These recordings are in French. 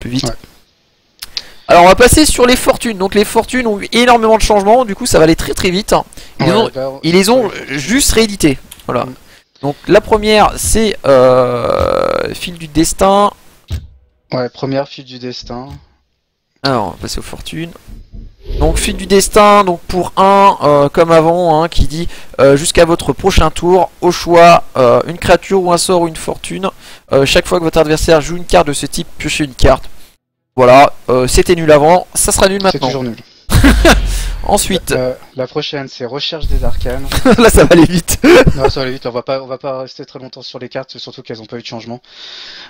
plus vite. Ouais. Alors on va passer sur les fortunes. Donc les fortunes ont eu énormément de changements, du coup ça va aller très très vite. Ils les ont juste réédités. Voilà. Donc la première c'est Fil du Destin. Ouais, première Fil du Destin. Alors on va passer aux fortunes. Donc Fil du Destin, donc pour un comme avant, hein, qui dit jusqu'à votre prochain tour, au choix une créature ou un sort ou une fortune. Chaque fois que votre adversaire joue une carte de ce type, piochez une carte. Voilà, c'était nul avant, ça sera nul maintenant. C'est toujours nul. Ensuite, la prochaine c'est Recherche des Arcanes. là ça va aller vite. Non, ça va aller vite, on va pas rester très longtemps sur les cartes, surtout qu'elles n'ont pas eu de changement.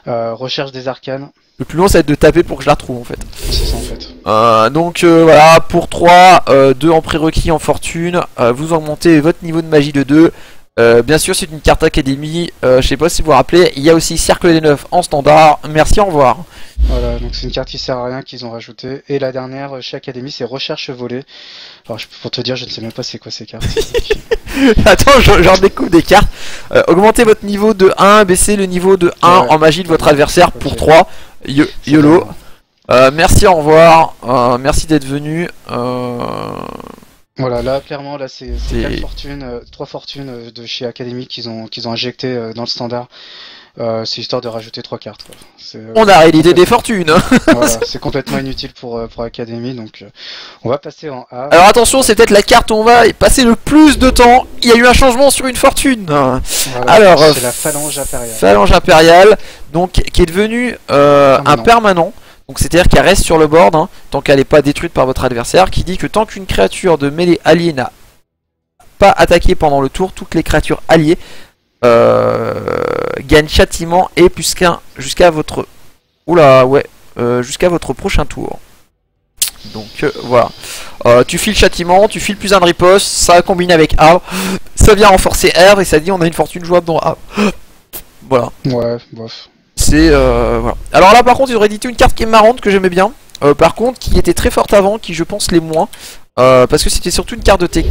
Recherche des Arcanes. Le plus long ça va être de taper pour que je la retrouve en fait. C'est ça en fait. Donc voilà, pour 3, 2 en prérequis en fortune, vous augmentez votre niveau de magie de 2. Bien sûr c'est une carte académie, je sais pas si vous vous rappelez, il y a aussi Cercle des Neufs en standard, merci, au revoir. Voilà, donc c'est une carte qui sert à rien qu'ils ont rajouté. Et la dernière chez Académie c'est Recherche volée. Alors pour te dire, je ne sais même pas c'est quoi ces cartes. Attends, j'en découvre des cartes. Augmentez votre niveau de 1, baissez le niveau de 1 en magie de votre adversaire pour 3. YOLO. Merci, au revoir. Merci d'être venu. Voilà, là clairement là c'est 4 fortunes, 3 fortunes de chez Académie qu'ils ont injecté dans le standard. C'est histoire de rajouter 3 cartes. Quoi. On a réédité des fortunes. Voilà, c'est complètement inutile pour Académie, donc on va passer en A. Alors attention, c'est peut-être la carte où on va passer le plus de temps. Il y a eu un changement sur une fortune. Voilà, alors, c'est la Phalange Impériale. Phalange Impériale, donc qui est devenue un permanent. Donc c'est-à-dire qu'elle reste sur le board, hein, tant qu'elle n'est pas détruite par votre adversaire, qui dit que tant qu'une créature de mêlée alliée n'a pas attaqué pendant le tour, toutes les créatures alliées gagnent châtiment et plus qu'un jusqu'à votre... Oula, ouais, jusqu'à votre prochain tour. Donc voilà. Tu files châtiment, tu files plus un de riposte, ça combine avec A, ça vient renforcer R et ça dit on a une fortune jouable dans A. Voilà. Ouais, bof. C'est voilà. Alors là par contre ils auraient édité une carte qui est marrante que j'aimais bien. Par contre qui était très forte avant, qui je pense l'est moins. Parce que c'était surtout une carte de T.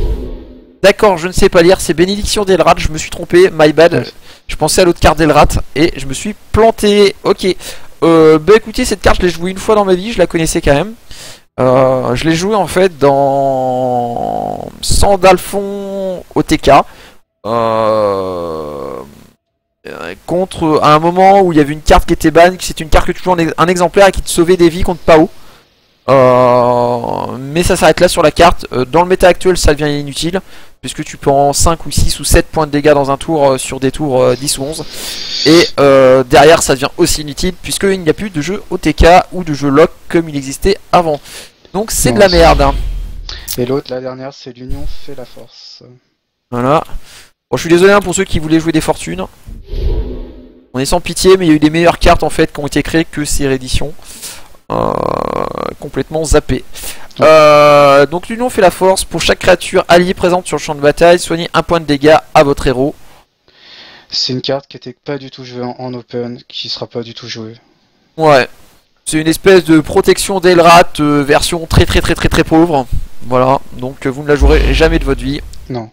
D'accord, je ne sais pas lire, c'est Bénédiction d'Elrat, je me suis trompé, my bad. Ouais. Je pensais à l'autre carte d'Elrat et je me suis planté. Ok. Bah écoutez, cette carte je l'ai jouée une fois dans ma vie, je la connaissais quand même. Je l'ai jouée en fait dans Sandalphon OTK. Contre à un moment où il y avait une carte qui était ban, c'était une carte que tu joues un exemplaire et qui te sauvait des vies contre Pao. Mais ça s'arrête là sur la carte. Dans le méta actuel ça devient inutile, puisque tu prends 5 ou 6 ou 7 points de dégâts dans un tour sur des tours 10 ou 11. Et derrière ça devient aussi inutile, puisqu'il n'y a plus de jeu OTK ou de jeu lock comme il existait avant. Donc c'est de la merde, hein. Et l'autre, la dernière, c'est l'union fait la force. Voilà. Bon, je suis désolé hein, pour ceux qui voulaient jouer des fortunes. On est sans pitié, mais il y a eu des meilleures cartes en fait qui ont été créées que ces rééditions. Complètement zappé. Donc l'union fait la force. Pour chaque créature alliée présente sur le champ de bataille, soignez un point de dégâts à votre héros. C'est une carte qui était pas du tout jouée en open, qui sera pas du tout jouée. Ouais. C'est une espèce de protection d'Elrat version très pauvre. Voilà. Donc vous ne la jouerez jamais de votre vie. Non.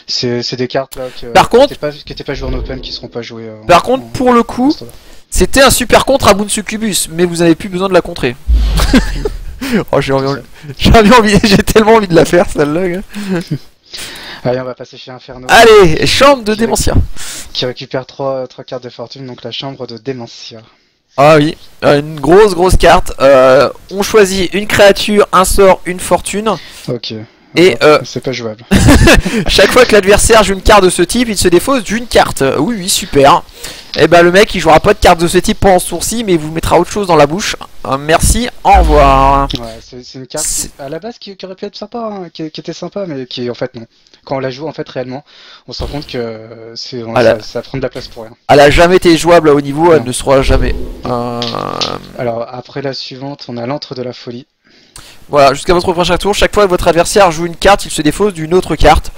C'est des cartes là qui n'étaient pas jouées en open, qui seront pas jouées. Par contre, pour le coup, c'était un super contre à Boon Succubus, mais vous n'avez plus besoin de la contrer. Oh, j'ai tellement envie de la faire celle-là. Allez, on va passer chez Inferno. Allez, chambre de Démentia. Qui récupère 3 cartes de fortune, donc la chambre de Démentia. Ah oui, une grosse carte. On choisit une créature, un sort, une fortune. Ok. Et c'est pas jouable. Chaque fois que l'adversaire joue une carte de ce type, il se défausse d'une carte. Oui, super. Et ben le mec il jouera pas de carte de ce type pendant ce tour-ci, mais il vous mettra autre chose dans la bouche. Merci, au revoir. Ouais, c'est une carte à la base qui aurait pu être sympa, hein, qui était sympa, mais qui en fait non. Quand on la joue en fait réellement, on se rend compte que ça prend de la place pour rien. Elle a jamais été jouable à haut niveau, elle ne sera jamais. Alors après la suivante, on a l'antre de la folie. Voilà, jusqu'à votre prochain tour, chaque fois que votre adversaire joue une carte, il se défausse d'une autre carte.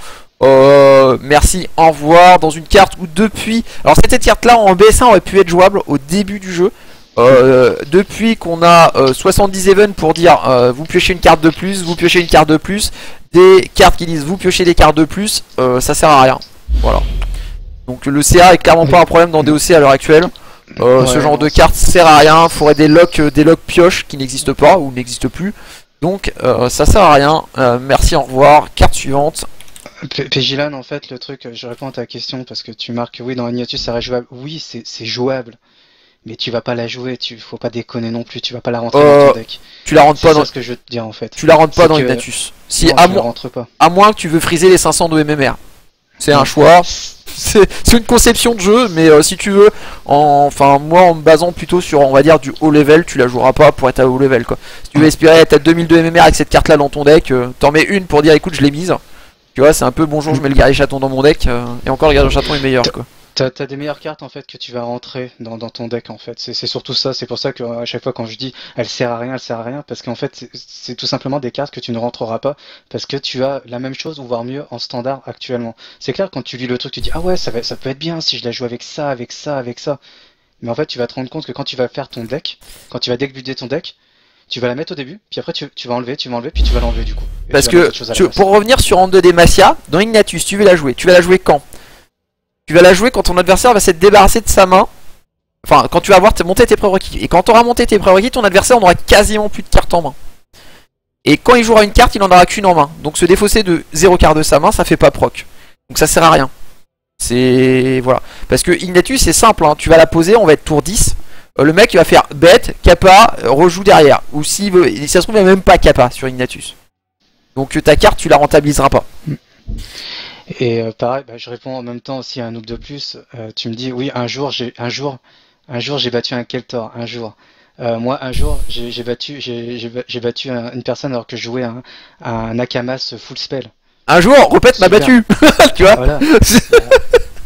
Merci, au revoir. Dans une carte où depuis... Alors cette carte là en BS1 aurait pu être jouable au début du jeu. Depuis qu'on a 70 events pour dire vous piochez une carte de plus, vous piochez une carte de plus, des cartes qui disent vous piochez des cartes de plus, ça sert à rien. Voilà. Donc le CA est clairement pas un problème dans DOC à l'heure actuelle. Ce genre de carte sert à rien. Faudrait des locks pioches qui n'existent pas ou n'existent plus. Donc ça sert à rien. Merci, au revoir. Carte suivante. Pégilan, en fait, le truc, je réponds à ta question parce que tu marques oui, dans Ignatus, ça reste jouable. Oui, c'est jouable. Mais tu vas pas la jouer, faut pas déconner non plus, tu vas pas la rentrer dans ton deck. Tu la rentres pas dans ce que je veux te dire en fait. Tu la rentres pas dans Ignatus. Si non, à moins que tu veux friser les 500 de MMR. C'est un choix. C'est une conception de jeu, mais si tu veux, enfin moi en me basant plutôt sur on va dire du haut level, tu la joueras pas pour être à haut level quoi. Si tu veux espérer être à 2000 de MMR avec cette carte là dans ton deck, t'en mets une pour dire écoute je l'ai mise. Tu vois, c'est un peu bonjour, je mets le guerrier chaton dans mon deck, et encore le guerrier chaton est meilleur quoi. T'as des meilleures cartes en fait que tu vas rentrer dans ton deck en fait. C'est surtout ça, c'est pour ça que à chaque fois quand je dis elle sert à rien, parce qu'en fait c'est tout simplement des cartes que tu ne rentreras pas parce que tu as la même chose ou voire mieux en standard actuellement. C'est clair quand tu lis le truc tu dis ah ouais ça peut être bien si je la joue avec ça. Mais en fait tu vas te rendre compte que quand tu vas faire ton deck, quand tu vas deck builder ton deck, tu vas la mettre au début, puis après tu vas enlever, puis tu vas l'enlever du coup. Parce que pour revenir sur Hand de Demacia, dans Ignatus, tu veux la jouer. Tu vas la jouer quand? Tu vas la jouer quand ton adversaire va s'être débarrassé de sa main. Enfin, quand tu vas avoir monté tes prérequis. Et quand tu auras monté tes prérequis, ton adversaire n'aura quasiment plus de cartes en main. Et quand il jouera une carte, il n'en aura qu'une en main. Donc se défausser de 0 carte de sa main, ça fait pas proc. Donc ça sert à rien. C'est... Voilà. Parce que Ignatus, c'est simple, hein. Tu vas la poser, on va être tour 10. Le mec, il va faire bête, kappa, rejoue derrière. Ou s'il veut... Si ça se trouve, il n'y a même pas kappa sur Ignatus. Donc ta carte, tu la rentabiliseras pas. Et pareil, je réponds en même temps aussi à un noob de plus. Tu me dis oui, un jour j'ai battu un Keltor, un jour. Moi un jour j'ai battu une personne alors que je jouais un Nakamas full spell. Un jour, Repet m'a battu. Tu vois. Voilà.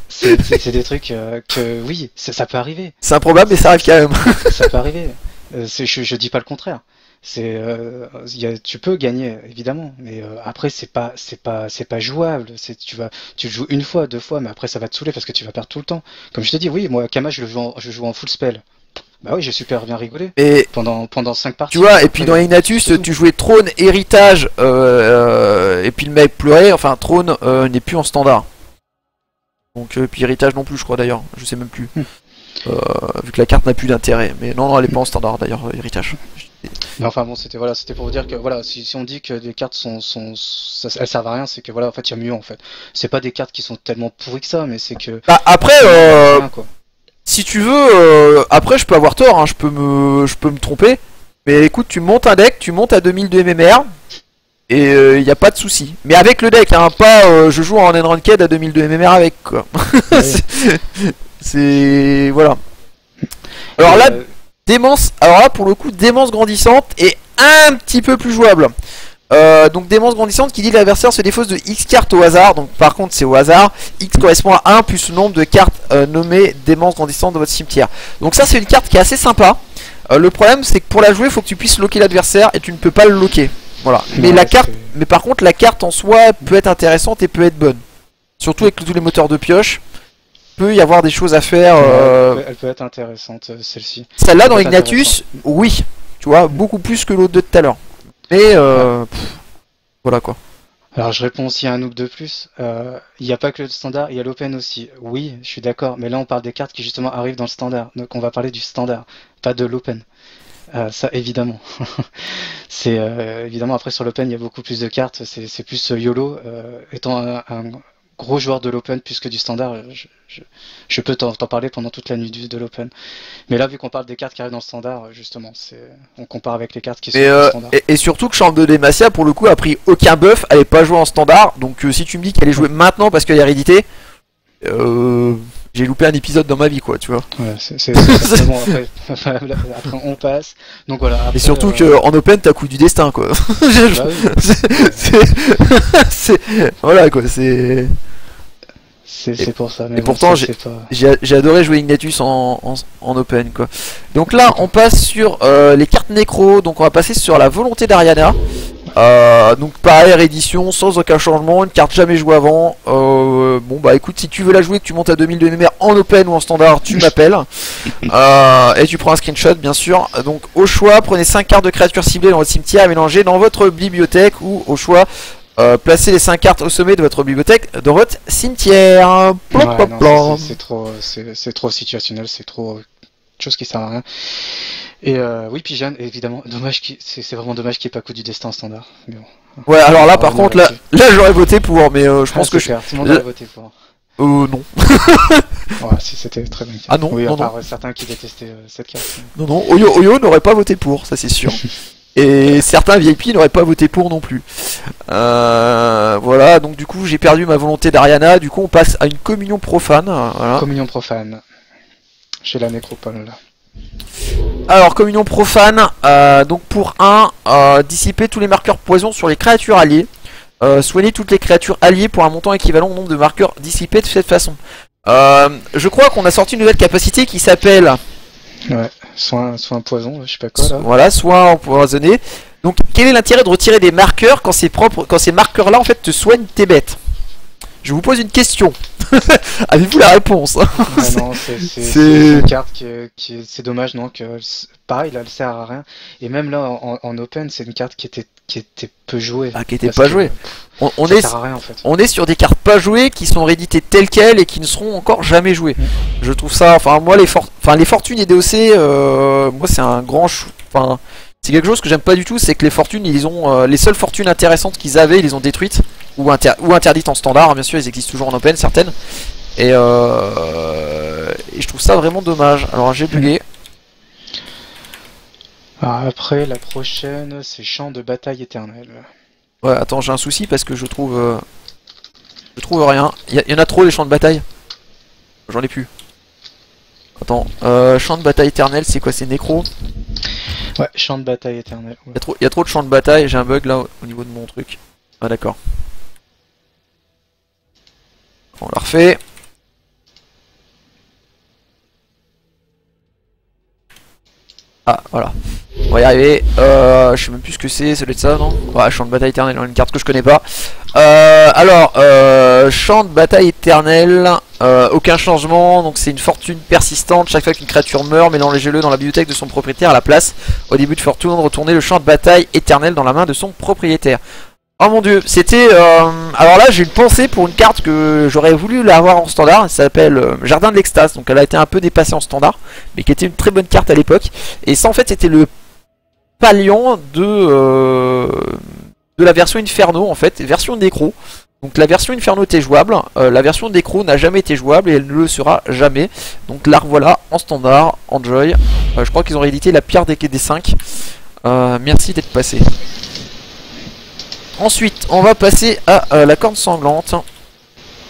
C'est des trucs que oui, ça peut arriver. C'est improbable mais ça arrive quand même. Ça peut arriver. Je dis pas le contraire. Tu peux gagner évidemment, mais après c'est pas jouable. Tu joues une fois, deux fois, mais après ça va te saouler parce que tu vas perdre tout le temps. Comme je te dis, oui, moi Kama je joue en full spell. Bah oui, j'ai super bien rigolé. Et pendant 5 parties. Tu vois, et puis dans Ignatus, tu jouais Trône, Héritage, et puis le mec pleurait. Enfin, Trône n'est plus en standard. Donc puis Héritage non plus, je crois d'ailleurs. Je sais même plus. Vu que la carte n'a plus d'intérêt. Mais non, elle est pas en standard d'ailleurs, Héritage. Mais enfin bon, c'était pour vous dire que voilà, si on dit que des cartes elles servent à rien, c'est que voilà, en fait, il y a mieux en fait. C'est pas des cartes qui sont tellement pourries que ça, mais c'est que. Bah, après, si tu veux, après je peux avoir tort, hein, je peux me tromper. Mais écoute, tu montes un deck, tu montes à 2000 de MMR. Et il n'y a pas de souci. Mais avec le deck, hein, pas je joue en N-Ranked à 2000 de MMR avec quoi. c'est. Voilà. Alors là. Alors là pour le coup démence grandissante est un petit peu plus jouable. Donc démence grandissante qui dit que l'adversaire se défausse de X cartes au hasard. Donc par contre c'est au hasard. X correspond à 1 plus le nombre de cartes nommées démence grandissante de votre cimetière. Donc ça c'est une carte qui est assez sympa. Le problème c'est que pour la jouer il faut que tu puisses locker l'adversaire et tu ne peux pas le locker. Voilà. Mais la carte, mais par contre la carte en soi peut être intéressante et peut être bonne. Surtout avec tous les moteurs de pioche. Peut y avoir des choses à faire. Elle peut être intéressante celle-ci. Celle-là dans Ignatus, oui, tu vois, beaucoup plus que l'autre de tout à l'heure. Mais voilà quoi. Alors je réponds aussi à un noob de plus. Il n'y a pas que le standard, il y a l'open aussi. Oui, je suis d'accord, mais là on parle des cartes qui justement arrivent dans le standard. Donc on va parler du standard, pas de l'open. Ça évidemment. C'est évidemment après sur l'open il y a beaucoup plus de cartes, c'est plus YOLO. Étant un gros joueur de l'open plus que du standard, je peux t'en parler pendant toute la nuit de l'open. Mais là vu qu'on parle des cartes qui arrivent dans le standard, justement, on compare avec les cartes qui sont dans le standard. Et surtout que Chambre de Demacia pour le coup a pris aucun buff, elle est pas jouée en standard, donc si tu me dis qu'elle est jouée maintenant parce qu'il y a hérédité, j'ai loupé un épisode dans ma vie quoi, tu vois. Ouais, c'est bon, après on passe. Donc voilà. Après, et surtout que en open t'as coup du destin quoi. Bah oui. Voilà quoi, c'est pour ça. Mais et bon, pourtant j'ai adoré jouer Ignatus en open quoi. Donc là on passe sur les cartes nécro, donc on va passer sur la volonté d'Ariana. Donc pareil, réédition sans aucun changement, une carte jamais jouée avant. Bon bah écoute, si tu veux la jouer, que tu montes à 2000 de MMR en open ou en standard, tu m'appelles. Et tu prends un screenshot bien sûr. Donc au choix, prenez 5 cartes de créatures ciblées dans votre cimetière à mélanger dans votre bibliothèque, ou au choix placez les 5 cartes au sommet de votre bibliothèque dans votre cimetière. C'est trop situationnel, c'est trop chose qui sert à rien. Et oui, Pigeon, évidemment, c'est vraiment dommage qu'il n'y ait pas coup du destin en standard. Mais bon, Ouais, alors là, on va par revenir contre, là-dessus. là j'aurais voté pour, mais je pense que c'est clair, tout le monde aurait voté pour. non. Ouais, si c'était très bien. Ah non, Oui, non, à part certains qui détestaient cette carte. Non, non, Oyo n'aurait pas voté pour, ça c'est sûr. Et certains VIP n'auraient pas voté pour non plus. Voilà, donc du coup j'ai perdu ma volonté d'Ariana, du coup on passe à une communion profane. Voilà. Communion profane. Chez la nécropole, là. Alors communion profane, donc pour dissiper tous les marqueurs poison sur les créatures alliées. Soigner toutes les créatures alliées pour un montant équivalent au nombre de marqueurs dissipés de cette façon. Je crois qu'on a sorti une nouvelle capacité qui s'appelle... Ouais, soin poison, je sais pas quoi là. Voilà, soin empoisonné. Donc quel est l'intérêt de retirer des marqueurs quand ces marqueurs là en fait te soignent tes bêtes? Je vous pose une question. Avez-vous la réponse? Ah non, c'est une carte c'est dommage, non, pareil, là, elle sert à rien. Et même là, en open, c'est une carte qui était peu jouée. Ah, qui était pas jouée. Ça sert à rien, en fait. On est sur des cartes pas jouées qui sont rééditées telles quelles et qui ne seront encore jamais jouées. Je trouve ça, enfin moi les fortunes et DOC, moi c'est un grand enfin c'est quelque chose que j'aime pas du tout, c'est que les fortunes, ils ont les seules fortunes intéressantes qu'ils avaient, ils les ont détruites ou interdites en standard, hein, bien sûr, ils existent toujours en open certaines. Et je trouve ça vraiment dommage. Alors j'ai bugué. Après la prochaine, c'est champ de bataille éternelle. Ouais, attends, j'ai un souci parce que je trouve rien. Il y en a trop les champs de bataille. J'en ai plus. Attends, champ de bataille éternel, c'est quoi? C'est nécro? Ouais, champ de bataille éternel. Ouais. Il y a trop de champs de bataille, j'ai un bug là au niveau de mon truc. Ah d'accord. On la refait. Ah voilà. On va y arriver. Je sais même plus ce que c'est, ça doit être ça, non? Ouais, champ de bataille éternel, une carte que je connais pas. Alors, champ de bataille éternel, aucun changement, donc c'est une fortune persistante. Chaque fois qu'une créature meurt, mélangez-le dans la bibliothèque de son propriétaire à la place. Au début de fortune, retournez le champ de bataille éternel dans la main de son propriétaire. Oh mon dieu, c'était... alors là, j'ai une pensée pour une carte que j'aurais voulu l'avoir en standard. Elle s'appelle Jardin de l'Extase, donc elle a été un peu dépassée en standard, mais qui était une très bonne carte à l'époque. Et ça, en fait, c'était le palion de la version Inferno, en fait, version Nécro. Donc la version Inferno était jouable, la version Nécro n'a jamais été jouable et elle ne le sera jamais. Donc là, voilà, en standard, enjoy. Je crois qu'ils ont réédité la pire des 5. Merci d'être passé. Ensuite, on va passer à la corne sanglante.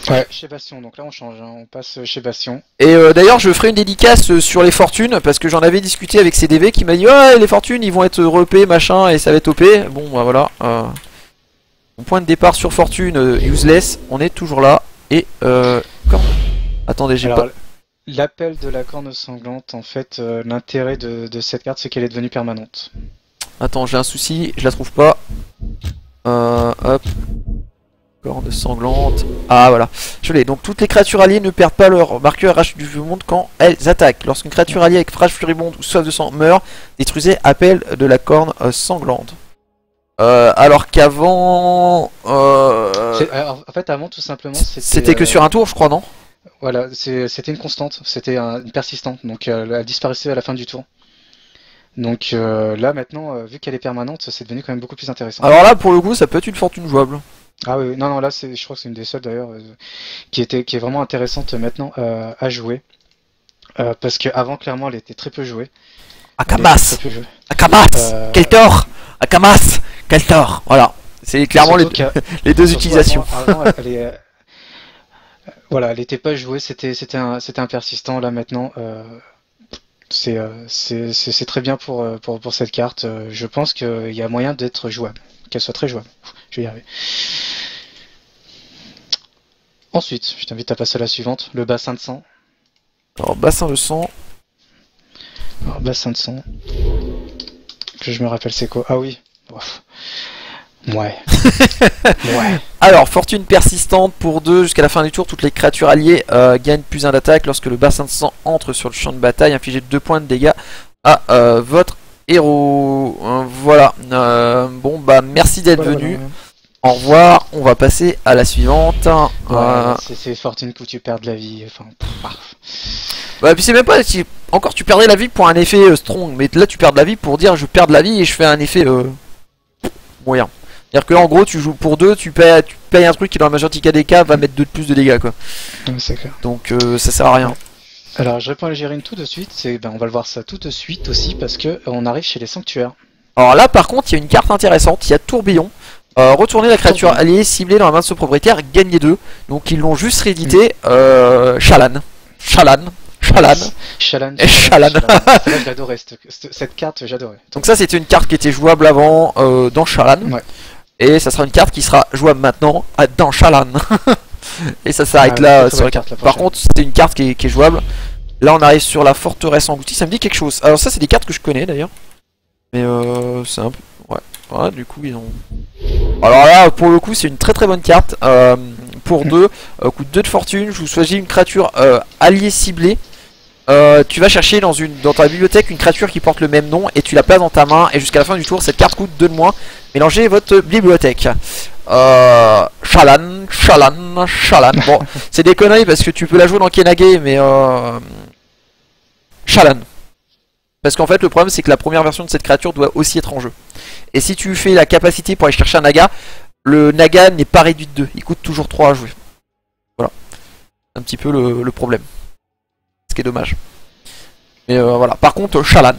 Ouais, chez Bastion, donc là on change, hein. On passe chez Bastion. Et d'ailleurs, je ferai une dédicace sur les fortunes, parce que j'en avais discuté avec CDV qui m'a dit ouais, les fortunes ils vont être repé, machin, et ça va être OP. Bon, bah voilà. Mon point de départ sur fortune, useless, on est toujours là. Et attendez, j'ai pas... L'appel de la corne sanglante, en fait, l'intérêt de cette carte, c'est qu'elle est devenue permanente. Attends, j'ai un souci, je la trouve pas. Hop. Corne sanglante. Ah voilà, je l'ai. Donc toutes les créatures alliées ne perdent pas leur marqueur RH du monde quand elles attaquent. Lorsqu'une créature alliée avec rage furibonde ou soif de sang meurt, détruisez appel de la corne sanglante. Alors qu'avant... En fait, avant, tout simplement, c'était que sur un tour, je crois, non? Voilà, c'était une constante, c'était une persistante, donc elle disparaissait à la fin du tour. Donc là, maintenant, vu qu'elle est permanente, c'est devenu quand même beaucoup plus intéressant. Alors là, pour le coup, ça peut être une fortune jouable. Ah oui, non, là, je crois que c'est une des seules d'ailleurs qui est vraiment intéressante maintenant à jouer. Parce qu'avant, clairement, elle était très peu jouée. Akamas Akamas Quel tort Akamas Quel tort Voilà, c'est clairement les deux utilisations. Avant, voilà, elle était pas jouée, c'était un persistant. Là maintenant, c'est très bien pour cette carte. Je pense qu'il y a moyen d'être jouable, qu'elle soit très jouable. Je vais y arriver. Ensuite, je t'invite à passer à la suivante, le bassin de sang. Alors, bassin de sang. Alors, bassin de sang. Que je me rappelle, c'est quoi? Ah oui. Ouais. Ouais. Alors, fortune persistante pour 2 jusqu'à la fin du tour. Toutes les créatures alliées gagnent plus 1 d'attaque. Lorsque le bassin de sang entre sur le champ de bataille, infligez 2 points de dégâts à votre héros. Voilà. Bon, bah, merci d'être venu. Voilà. Au revoir, on va passer à la suivante. Ouais, c'est fortune que tu perds de la vie. Enfin, Bah puis c'est même pas si encore tu perdais la vie pour un effet strong, mais là tu perds de la vie pour dire je perds de la vie et je fais un effet moyen. C'est-à-dire que là en gros tu joues pour 2, tu payes un truc qui dans la majorité des cas va mettre 2 de plus de dégâts quoi. Ouais, c'est clair. Donc ça sert à rien. Alors je réponds à Gérine tout de suite, on va le voir ça tout de suite aussi parce que on arrive chez les sanctuaires. Alors là par contre il y a une carte intéressante, il y a tourbillon. Retourner la créature alliée ciblée dans la main de son propriétaire, gagner 2. Donc ils l'ont juste réédité. Shalan. Shalan. J'adorais cette carte, j'adorais. Donc ça c'était une carte qui était jouable avant dans Shalan. Ouais. Et ça sera une carte qui sera jouable maintenant dans Shalan. Et ça s'arrête là sur la carte. Par contre c'est une carte qui est jouable. Là on arrive sur la forteresse engloutie, ça me dit quelque chose. Alors ça c'est des cartes que je connais d'ailleurs. Mais c'est un peu... Ouais, du coup ils ont... Alors là pour le coup c'est une très bonne carte. Pour 2, coûte 2 de fortune, je vous choisis une créature alliée ciblée. Tu vas chercher dans ta bibliothèque une créature qui porte le même nom et tu la places dans ta main et jusqu'à la fin du tour cette carte coûte 2 de moins. Mélangez votre bibliothèque. Shalan. Bon, c'est des conneries parce que tu peux la jouer dans Kenage mais Shalan. Parce qu'en fait le problème c'est que la première version de cette créature doit aussi être en jeu. Et si tu fais la capacité pour aller chercher un naga, le naga n'est pas réduit de 2, il coûte toujours 3 à jouer. Voilà. Un petit peu le problème. Ce qui est dommage. Mais voilà. Par contre, Shalan.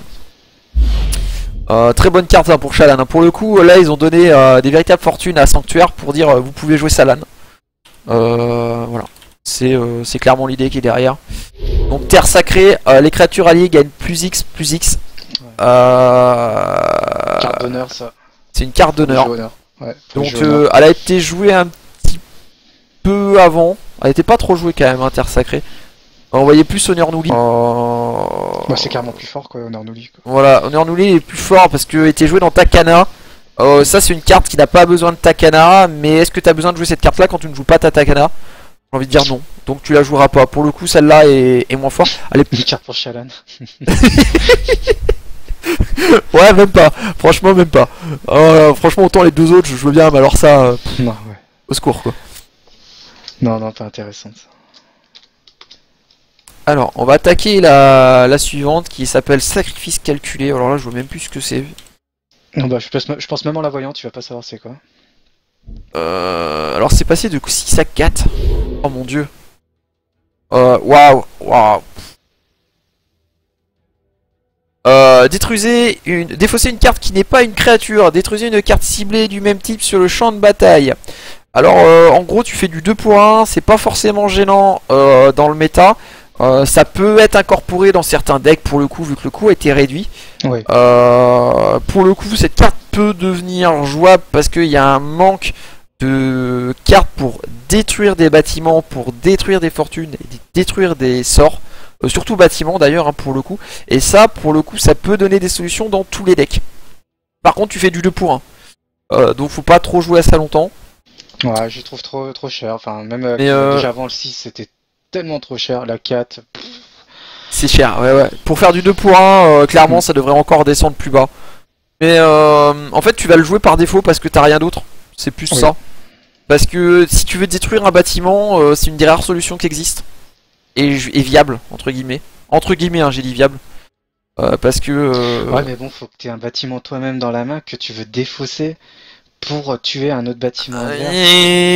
Très bonne carte hein, pour Shalan. Pour le coup, là ils ont donné des véritables fortunes à Sanctuaire pour dire vous pouvez jouer Shalan. Voilà. C'est clairement l'idée qui est derrière. Donc terre sacrée, les créatures alliées gagnent plus X. Carte d'honneur ça. C'est une carte d'honneur. Ouais, donc elle a été jouée un petit peu avant. Elle était pas trop jouée quand même, hein, terre sacrée. On voyait plus Honneur Nouli. Bah, c'est carrément plus fort quoi, Honneur Nouli. Voilà, Honneur Nouli est plus fort parce qu'il était joué dans Takana. Ça c'est une carte qui n'a pas besoin de Takana. Mais est-ce que tu as besoin de jouer cette carte là quand tu ne joues pas ta Takana? J'ai envie de dire non. Donc tu la joueras pas. Pour le coup celle-là est moins forte. Elle est... Une carte pour Shalan. Ouais même pas. Franchement même pas. Franchement autant les deux autres je veux bien mais alors ça... Non ouais. Au secours quoi. Non pas intéressante. Alors, on va attaquer la suivante qui s'appelle Sacrifice calculé. Alors là, je vois même plus ce que c'est. Non bah, je pense même en la voyant, tu vas pas savoir c'est quoi. Alors, c'est passé de 6 à 4. Oh mon dieu. Waouh. Défaussez une carte qui n'est pas une créature. Détruisez une carte ciblée du même type sur le champ de bataille. Alors, en gros, tu fais du 2 pour 1. C'est pas forcément gênant dans le méta. Ça peut être incorporé dans certains decks pour le coup vu que le coût a été réduit. Oui. Pour le coup cette carte peut devenir jouable parce qu'il y a un manque de cartes pour détruire des bâtiments, pour détruire des fortunes et détruire des sorts. Surtout bâtiments d'ailleurs hein, pour le coup. Et ça pour le coup ça peut donner des solutions dans tous les decks. Par contre tu fais du 2 pour 1. Donc faut pas trop jouer à ça longtemps. Ouais je trouve trop cher. Enfin même déjà avant le 6 c'était tellement trop cher, la 4. C'est cher, ouais. Pour faire du 2 pour 1, clairement ça devrait encore descendre plus bas. Mais en fait tu vas le jouer par défaut parce que t'as rien d'autre. C'est plus ça. Parce que si tu veux détruire un bâtiment, c'est une des rares solutions qui existe. Et viable, entre guillemets. Entre guillemets, hein, j'ai dit viable. Parce que... Ouais mais bon, faut que tu aies un bâtiment toi-même dans la main que tu veux défausser pour tuer un autre bâtiment.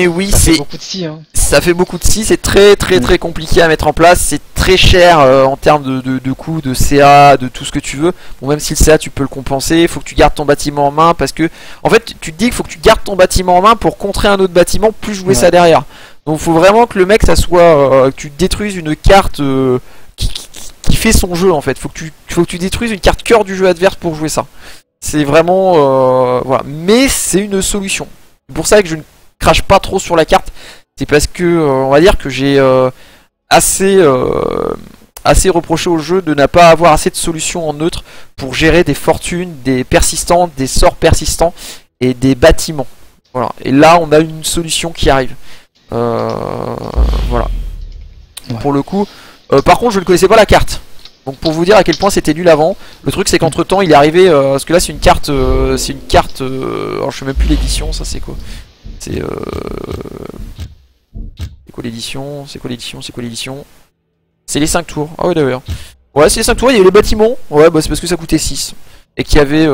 Oui, ça fait beaucoup de si, hein. Ça fait beaucoup de si, c'est très compliqué à mettre en place, c'est très cher en termes de coûts, de CA, de tout ce que tu veux. Bon même si le CA tu peux le compenser, il faut que tu gardes ton bâtiment en main parce que en fait tu te dis qu'il faut que tu gardes ton bâtiment en main pour contrer un autre bâtiment plus jouer ça derrière. Donc il faut vraiment que le mec ça soit que tu détruises une carte qui fait son jeu en fait. Faut que tu détruises une carte cœur du jeu adverse pour jouer ça. C'est vraiment voilà, mais c'est une solution. C'est pour ça que je ne crache pas trop sur la carte. C'est parce que on va dire que j'ai assez reproché au jeu de ne pas avoir assez de solutions en neutre pour gérer des fortunes, des persistants, des sorts persistants et des bâtiments. Voilà. Et là on a une solution qui arrive. Voilà. Pour le coup. Par contre je ne connaissais pas la carte. Donc pour vous dire à quel point c'était nul avant. Le truc c'est qu'entre temps il est arrivé parce que là c'est une carte alors je sais même plus l'édition, ça c'est quoi. C'est quoi l'édition. C'est les 5 tours. Ah ouais d'ailleurs. Ouais c'est les 5 tours, il y a eu les bâtiments. Ouais bah c'est parce que ça coûtait 6. Et qu'il y avait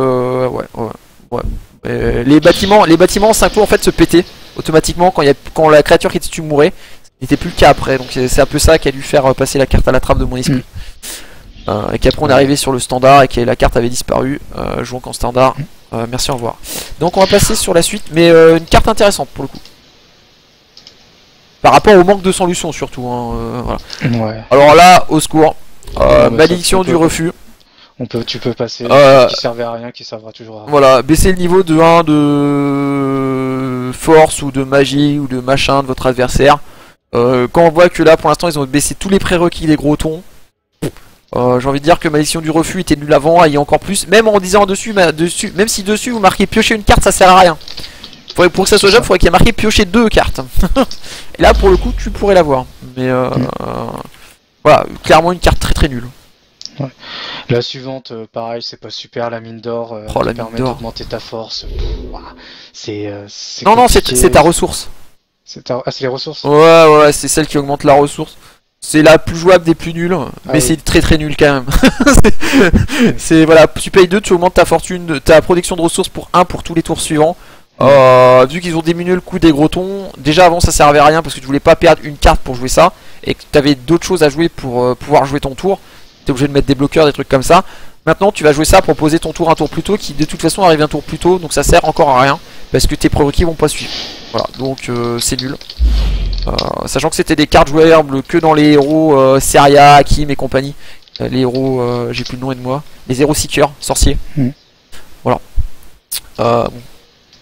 les bâtiments en 5 tours en fait se pétaient automatiquement quand la créature qui était dessus mourait. N'était plus le cas après, donc c'est un peu ça qui a dû faire passer la carte à la trappe de mon esprit. Et qu'après on est arrivé sur le standard et que la carte avait disparu, jouant qu'en standard. Merci, au revoir. Donc on va passer sur la suite, mais une carte intéressante pour le coup. Par rapport au manque de solution surtout. Hein, voilà. Ouais. Alors là, au secours, Ouais, malédiction du refus. Tu peux passer, qui servait à rien, qui servira toujours à rien. Voilà, baisser le niveau de 1 de force ou de magie ou de machin de votre adversaire. Quand on voit que là pour l'instant ils ont baissé tous les prérequis des gros tons, j'ai envie de dire que malédiction du refus était nul avant et encore plus, même en disant dessus, même si dessus vous marquez piocher une carte, ça sert à rien. Pour que ça soit jouable, il faudrait qu'il y ait marqué piocher 2 cartes. Et là pour le coup tu pourrais l'avoir. Mais voilà, clairement une carte très nulle. Ouais. La suivante, pareil, c'est pas super, la mine d'or, qui permet d'augmenter ta force. C'est non, c'est ta ressource. Ah, c'est les ressources? Ouais, c'est celle qui augmente la ressource. C'est la plus jouable des plus nulles, mais c'est très nul quand même. C'est voilà, tu payes 2, tu augmentes ta fortune, ta production de ressources pour 1 pour tous les tours suivants. Vu qu'ils ont diminué le coût des gros tons, déjà avant ça servait à rien parce que tu voulais pas perdre une carte pour jouer ça et que tu avais d'autres choses à jouer pour pouvoir jouer ton tour. T'es obligé de mettre des bloqueurs, des trucs comme ça. Maintenant tu vas jouer ça pour poser ton tour un tour plus tôt qui de toute façon arrive un tour plus tôt, donc ça sert encore à rien parce que tes prérequis vont pas suivre. Voilà, donc c'est nul. Sachant que c'était des cartes jouables que dans les héros Seria, Hakim et compagnie. Les héros, j'ai plus le nom et de moi. Les héros seekers, sorciers. Voilà. Bon.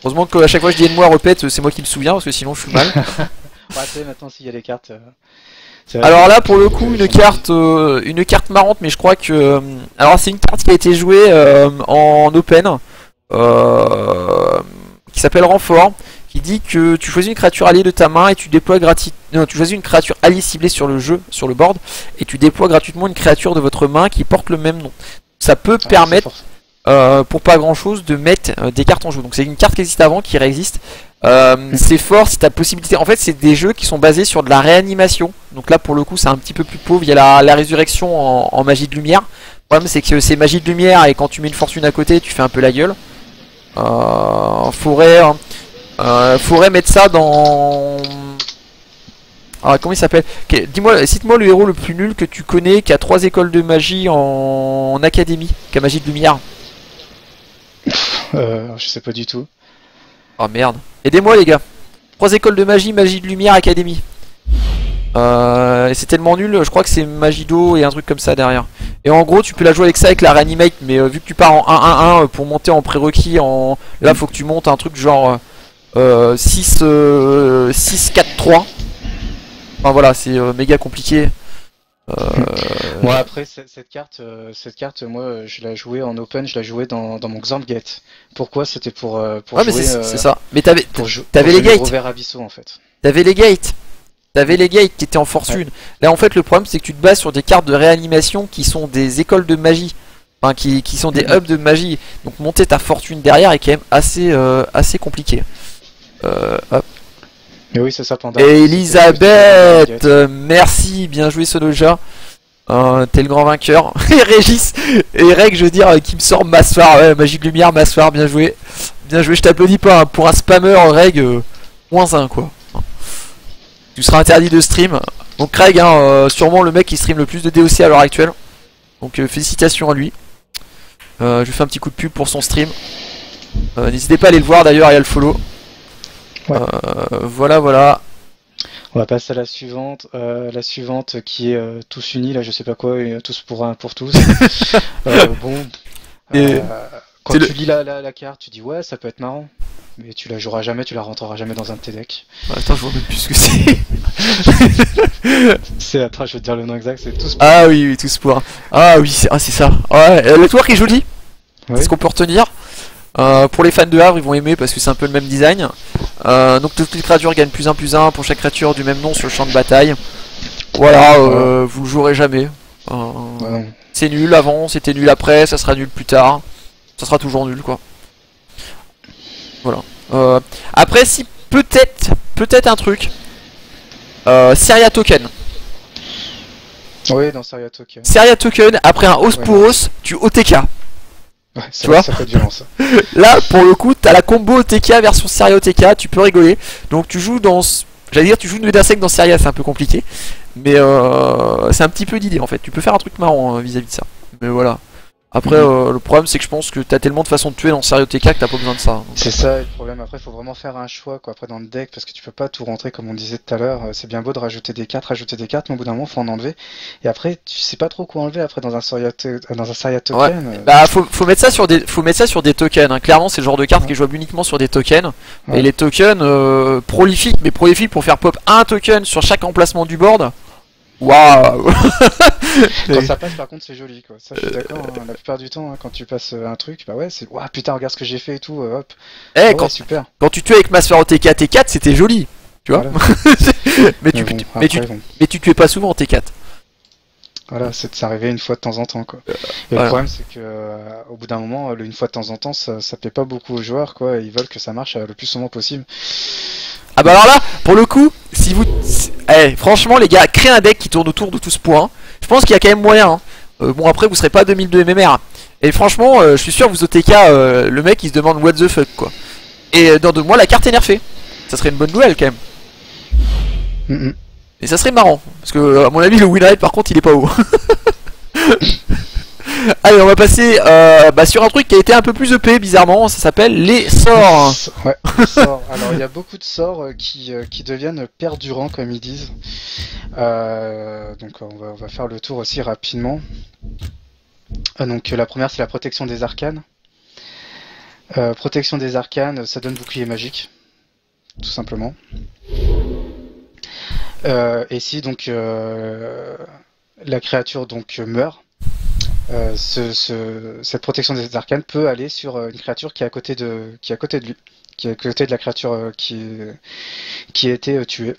Heureusement qu'à chaque fois que je dis moi répète, c'est moi qui me souviens parce que sinon je suis mal. Maintenant s'il y a les cartes. Alors là pour le coup une carte marrante, mais je crois que alors c'est une carte qui a été jouée en open qui s'appelle renfort, qui dit que tu choisis une créature alliée de ta main et tu déploies gratuitement. Tu choisis une créature alliée ciblée sur le jeu, sur le board, et tu déploies gratuitement une créature de votre main qui porte le même nom. Ça peut permettre pour pas grand chose de mettre des cartes en jeu. Donc c'est une carte qui existe avant, qui réexiste. C'est fort si t'as possibilité. En fait, c'est des jeux qui sont basés sur de la réanimation. Donc là, pour le coup, c'est un petit peu plus pauvre. Il y a la résurrection en magie de lumière. Le problème, c'est que c'est magie de lumière et quand tu mets une fortune à côté, tu fais un peu la gueule. Faudrait mettre ça dans. Ah, comment il s'appelle? Dis-moi, cite-moi le héros le plus nul que tu connais, qui a 3 écoles de magie en académie, qui a magie de lumière. Je sais pas du tout. Oh merde. Aidez-moi les gars. 3 écoles de magie, magie de lumière, académie. C'est tellement nul, je crois que c'est magie d'eau et un truc comme ça derrière. Et en gros tu peux la jouer avec ça, avec la reanimate, mais vu que tu pars en 1-1-1 pour monter en prérequis, là faut que tu montes un truc genre 6-4-3. Enfin voilà, c'est méga compliqué. Bon après cette carte, moi je l'ai jouée en open, je l'ai jouée dans mon Xamgate. Pourquoi? C'était pour ouais jouer, mais c'est ça. Mais t'avais les les gates. Robert Abisso en fait. T'avais les gates. T'avais les gates qui étaient en fortune. Là en fait le problème c'est que tu te bases sur des cartes de réanimation qui sont des écoles de magie. Enfin qui sont des hubs de magie. Donc monter ta fortune derrière est quand même assez compliqué. Hop. Mais oui c'est ça pendant. Elisabeth, merci, bien joué Sonoja. T'es le grand vainqueur. Et Régis et Reg, je veux dire, qui me sort Massoir, ouais, magie de lumière, Massoir, bien joué. Bien joué, je t'applaudis pas, hein. Pour un spammer, Reg, -1 quoi. Tu seras interdit de stream. Donc Reg, hein, sûrement le mec qui stream le plus de DOC à l'heure actuelle. Donc félicitations à lui. Je fais un petit coup de pub pour son stream. N'hésitez pas à aller le voir d'ailleurs et à le follow. Ouais. Voilà. On va passer à la suivante qui est tous unis, là je sais pas quoi, tous pour un pour tous. Quand tu lis la carte, tu dis ouais ça peut être marrant, mais tu la joueras jamais, tu la rentreras jamais dans un de tes decks. Attends, je vois même plus ce que c'est. Attends, je vais te dire le nom exact, c'est tous pour. Ah oui, tous pour. Ah oui, c'est ça. Ouais, le tour est joli. Ouais. C'est ce qu'on peut retenir. Pour les fans de Havre, ils vont aimer parce que c'est un peu le même design. Donc toutes les créatures gagnent +1/+1 pour chaque créature du même nom sur le champ de bataille. Voilà, vous le jouerez jamais. C'est nul avant, c'était nul après, ça sera nul plus tard. Ça sera toujours nul quoi. Voilà. Après si peut-être un truc. Seria Token. Oui, dans Seria Token. Seria Token, après un os Ouais, pour os, tu OTK. ouais, Tu vois, ça fait violent ça. là, pour le coup, t'as la combo OTK version Seria OTK, tu peux rigoler. Donc tu joues dans... J'allais dire, tu joues Vedansec dans Seria, c'est un peu compliqué. Mais c'est un petit peu d'idée en fait. Tu peux faire un truc marrant vis-à-vis de ça. Mais voilà. Après, le problème, c'est que je pense que t'as tellement de façons de tuer dans Seria OTK que t'as pas besoin de ça. Donc, C'est ça le problème. Après, il faut vraiment faire un choix quoi. Après, dans le deck, parce que tu peux pas tout rentrer comme on disait tout à l'heure. C'est bien beau de rajouter des cartes, mais au bout d'un moment, faut en enlever. Et après, tu sais pas trop quoi enlever après dans un Seria ouais. Token. Bah, faut mettre ça sur des tokens. Hein. Clairement, c'est le genre de carte qui est jouable uniquement sur des tokens. Ouais. Et les tokens prolifiques, mais prolifiques pour faire pop un token sur chaque emplacement du board. Waouh. Quand ça passe, par contre, c'est joli quoi. Ça, je suis d'accord. La plupart du temps, quand tu passes un truc, bah ouais, c'est waouh, putain, regarde ce que j'ai fait et tout. Hop. Eh, Ah ouais, quand, super. quand tu tuais avec Master OTK T4, c'était joli. Tu vois. Voilà. mais, tu, bon, mais, tu, après, bon. mais tu tuais pas souvent en T4. Voilà, ça arrivait une fois de temps en temps quoi. Et voilà. le problème c'est que au bout d'un moment, une fois de temps en temps, ça plaît pas beaucoup aux joueurs quoi. Ils veulent que ça marche le plus souvent possible. Ah bah alors là, pour le coup, si vous... franchement les gars, créez un deck qui tourne autour de tout ce point. Je pense qu'il y a quand même moyen. Hein. Bon après vous serez pas à 2002 MMR. Et franchement, je suis sûr vous OTK, le mec il se demande what the fuck quoi. Et dans 2 mois la carte est nerfée. Ça serait une bonne nouvelle quand même. Et ça serait marrant. Parce que à mon avis le win rate par contre il est pas haut. Allez, on va passer sur un truc qui a été un peu plus EP bizarrement, ça s'appelle les sorts. Ouais, les sorts. Alors il y a beaucoup de sorts qui deviennent perdurants comme ils disent. Donc on va faire le tour aussi rapidement. Donc la première c'est la protection des arcanes. Protection des arcanes, ça donne bouclier magique, tout simplement. Et si donc la créature donc meurt, cette protection des arcanes peut aller sur une créature qui est à côté de lui, qui est à côté de la créature qui a été tuée.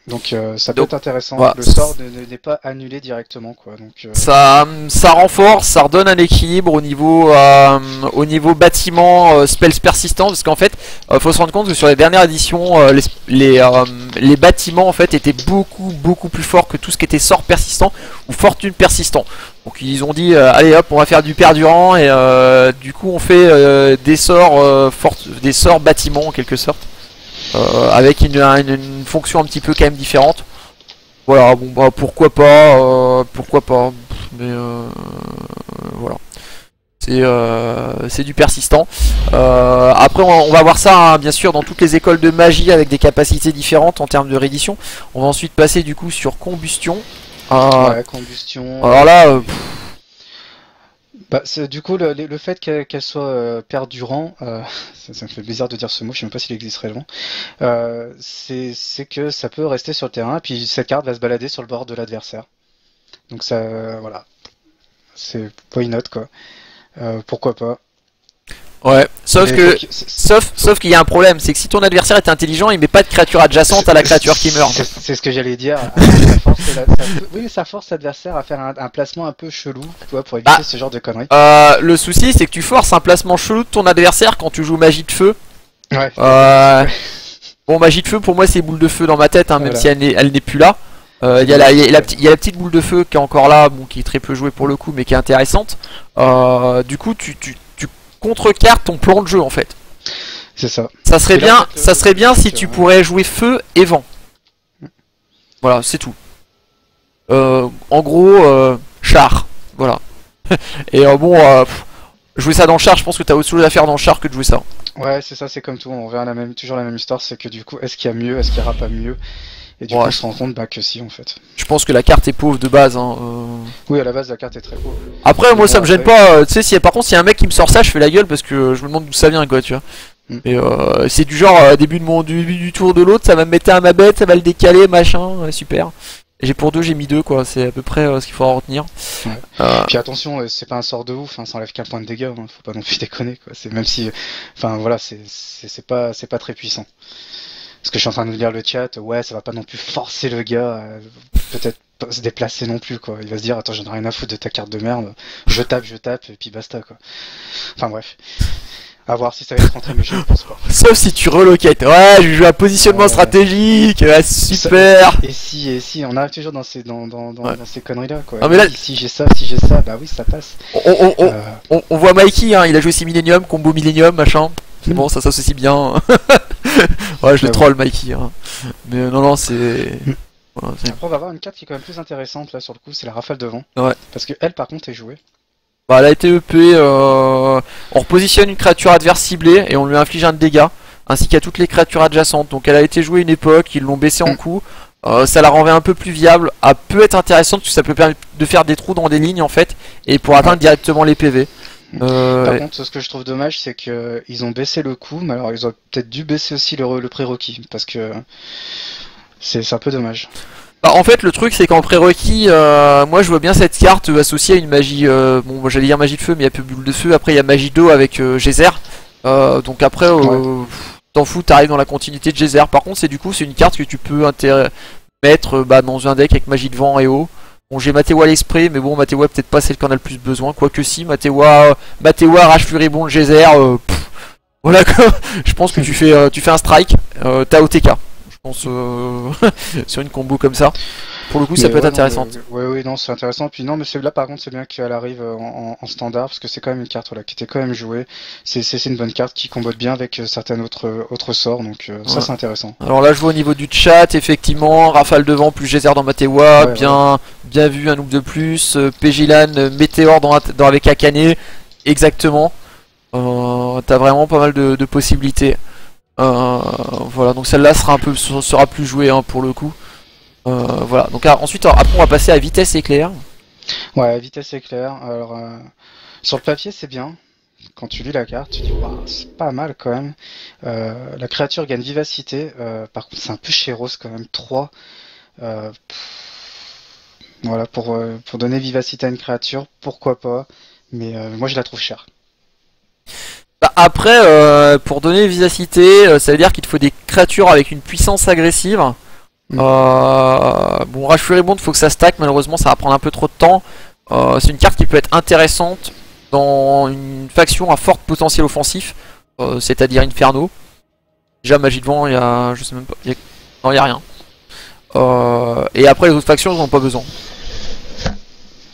Donc ça peut être intéressant. Ouais. Le sort n'est pas annulé directement quoi. Donc ça renforce, ça redonne un équilibre au niveau bâtiment spells persistants parce qu'en fait faut se rendre compte que sur les dernières éditions les bâtiments en fait étaient beaucoup plus forts que tout ce qui était sort persistant ou fortune persistant. Donc ils ont dit allez hop on va faire du perdurant et du coup on fait des sorts bâtiments en quelque sorte. Avec une fonction un petit peu quand même différente. Voilà, bon bah pourquoi pas, mais voilà. C'est du persistant. Après on va voir ça hein, bien sûr dans toutes les écoles de magie avec des capacités différentes en termes de réédition. On va ensuite passer du coup sur combustion. ouais, combustion. Alors là, Bah, du coup, le fait qu'elle soit perdurant, ça me fait bizarre de dire ce mot, je sais même pas s'il existe réellement, c'est que ça peut rester sur le terrain, puis cette carte va se balader sur le bord de l'adversaire. Donc ça, voilà, c'est why not quoi. Pourquoi pas. ouais, sauf Mais que faut sauf qu'il y a un problème, c'est que si ton adversaire est intelligent, il met pas de créature adjacente à la créature qui meurt. C'est ce que j'allais dire. Oui, ça force l'adversaire à faire un placement un peu chelou, tu vois, pour éviter ce genre de conneries. Le souci, c'est que tu forces un placement chelou de ton adversaire quand tu joues magie de feu. Ouais. Bon, magie de feu pour moi c'est boule de feu dans ma tête, hein, même Voilà. si elle n'est plus là. Il y a la petite boule de feu qui est encore là, bon, qui est très peu jouée pour le coup, mais qui est intéressante. Du coup, tu contrecartes ton plan de jeu en fait. C'est ça. Ça serait Et là, bien, en fait, ça serait bien si donc, tu pourrais jouer feu et vent. Voilà, c'est tout. En gros, char. Voilà. Et jouer ça dans le char, je pense que t'as autre chose à faire dans le char que de jouer ça. Ouais, c'est ça, c'est comme tout, on verra toujours la même histoire, c'est que du coup, est-ce qu'il y a mieux, est-ce qu'il n'y aura pas mieux? Et du coup, on se rend compte que si, en fait. Je pense que la carte est pauvre de base. Hein, Oui, à la base, la carte est très pauvre. Après, moi, ça me gêne après... pas. Tu sais, par contre, s'il y a un mec qui me sort ça, je fais la gueule parce que je me demande d'où ça vient, quoi, tu vois. Et c'est du genre, début du tour de l'autre, ça va me mettre à ma bête, ça va le décaler, machin, super. J'ai pour 2, j'ai mis 2 quoi, c'est à peu près ce qu'il faudra retenir. Ouais. Puis attention, c'est pas un sort de ouf, hein, ça enlève qu'un point de dégâts, hein, faut pas non plus déconner quoi. C'est même si, enfin voilà, c'est pas très puissant. Parce que je suis en train de lire le chat, ouais, ça va pas non plus forcer le gars, peut-être pas se déplacer non plus quoi. Il va se dire attends j'en ai rien à foutre de ta carte de merde, je tape et puis basta quoi. Enfin bref. À voir si ça va être rentré, mais je ne pense pas. Sauf si tu relocates. Ouais, je joue à positionnement stratégique. Ouais, super. Et si, on arrive toujours dans ces conneries-là, quoi. Non, mais là... Si j'ai ça, bah oui, ça passe. On voit Mikey, hein, il a joué aussi Millennium, combo Millennium, machin. C'est bon, ça s'associe bien. Ouais, je le troll, Mikey. Hein. Mais non, c'est... Voilà, après, on va avoir une carte qui est quand même plus intéressante, là, sur le coup, c'est la rafale de vent. Ouais. Parce que elle, par contre, est jouée. Bah, elle a été EP, on repositionne une créature adverse ciblée et on lui inflige un dégât, ainsi qu'à toutes les créatures adjacentes. Donc elle a été jouée une époque, ils l'ont baissé en coût, ça la rendait un peu plus viable, elle peut être intéressante parce que ça peut permettre de faire des trous dans des lignes en fait, et pour atteindre directement les PV. Par contre, ce que je trouve dommage, c'est que ils ont baissé le coût, mais alors ils ont peut-être dû baisser aussi le prérequis, parce que c'est un peu dommage. Bah, en fait, le truc, c'est qu'en prérequis, moi je vois bien cette carte associée à une magie. Bon, moi j'allais dire magie de feu, mais il y a peu boule de feu. Après, il y a magie d'eau avec geyser. Donc après, t'en fous, t'arrives dans la continuité de geyser. Par contre, c'est une carte que tu peux mettre dans un deck avec magie de vent et eau. Bon, j'ai Matewa l'esprit, mais bon, Matewa peut-être pas celle qu'on a le plus besoin. Quoique si, Matewa, Rage Furibond, geyser. Voilà, je pense que tu fais un strike, t'as OTK. Sur une combo comme ça, pour le coup, ça peut être intéressant. Oui, non, c'est intéressant. Puis non, mais là, par contre, c'est bien qu'elle arrive en standard, parce que c'est quand même une carte qui était quand même jouée. C'est une bonne carte qui combote bien avec certains autres sorts, donc ça, c'est intéressant. Alors là, je vois au niveau du chat, effectivement, rafale de vent plus geyser dans Matewa, bien vu, un noob de plus, Pégilan, Météore avec Akane, exactement. T'as vraiment pas mal de possibilités. Voilà, donc celle-là sera plus jouée pour le coup. Voilà, donc ensuite après on va passer à vitesse éclair. Ouais, vitesse éclair. Alors sur le papier c'est bien. Quand tu lis la carte, tu dis wow, c'est pas mal quand même. La créature gagne vivacité. Par contre c'est un peu chéros quand même. 3. Voilà, pour donner vivacité à une créature, pourquoi pas. Mais moi je la trouve chère. Bah après, pour donner vivacité, ça veut dire qu'il te faut des créatures avec une puissance agressive. Bon, Rage Furibond, il faut que ça stack, malheureusement ça va prendre un peu trop de temps. C'est une carte qui peut être intéressante dans une faction à fort potentiel offensif, c'est-à-dire Inferno. Déjà, Magie de Vent, il y a... je sais même pas... Non, il y a rien. Et après, les autres factions, ils n'en ont pas besoin.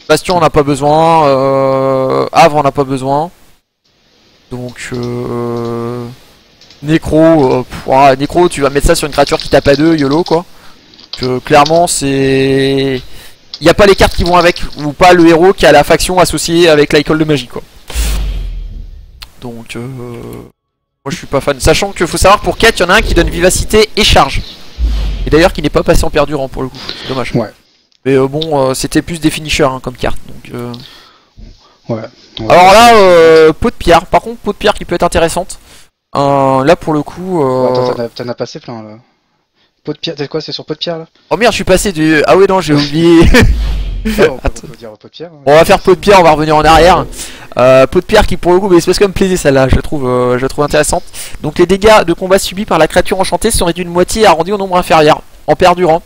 Bastion, on n'a pas besoin. Havre, on n'a pas besoin. Donc Nécro, Nécro, tu vas mettre ça sur une créature qui tape à 2, YOLO quoi. Clairement c'est... Il n'y a pas les cartes qui vont avec, ou pas le héros qui a la faction associée avec l'icône de magie quoi. Donc moi je suis pas fan. Sachant qu'il faut savoir pour 4, il y en a un qui donne vivacité et charge. Et d'ailleurs qui n'est pas passé en perdurant pour le coup, c'est dommage. Ouais. Mais bon, c'était plus des finishers comme carte. Donc ouais. Alors là, pot de pierre. Par contre, pot de pierre qui peut être intéressante. Là pour le coup. Attends, t'en as passé plein là. Pot de pierre, c'est quoi? C'est sur pot de pierre là? Oh merde, je suis passé du. Ah ouais, non, j'ai oublié. On peut dire pot de pierre. On va faire pot de pierre, on va revenir en arrière. Pot de pierre qui pour le coup, mais c'est parce qu'elle me plaisait celle-là, je la trouve intéressante. Donc les dégâts de combat subis par la créature enchantée sont réduits de moitié arrondis au nombre inférieur, en perdurant.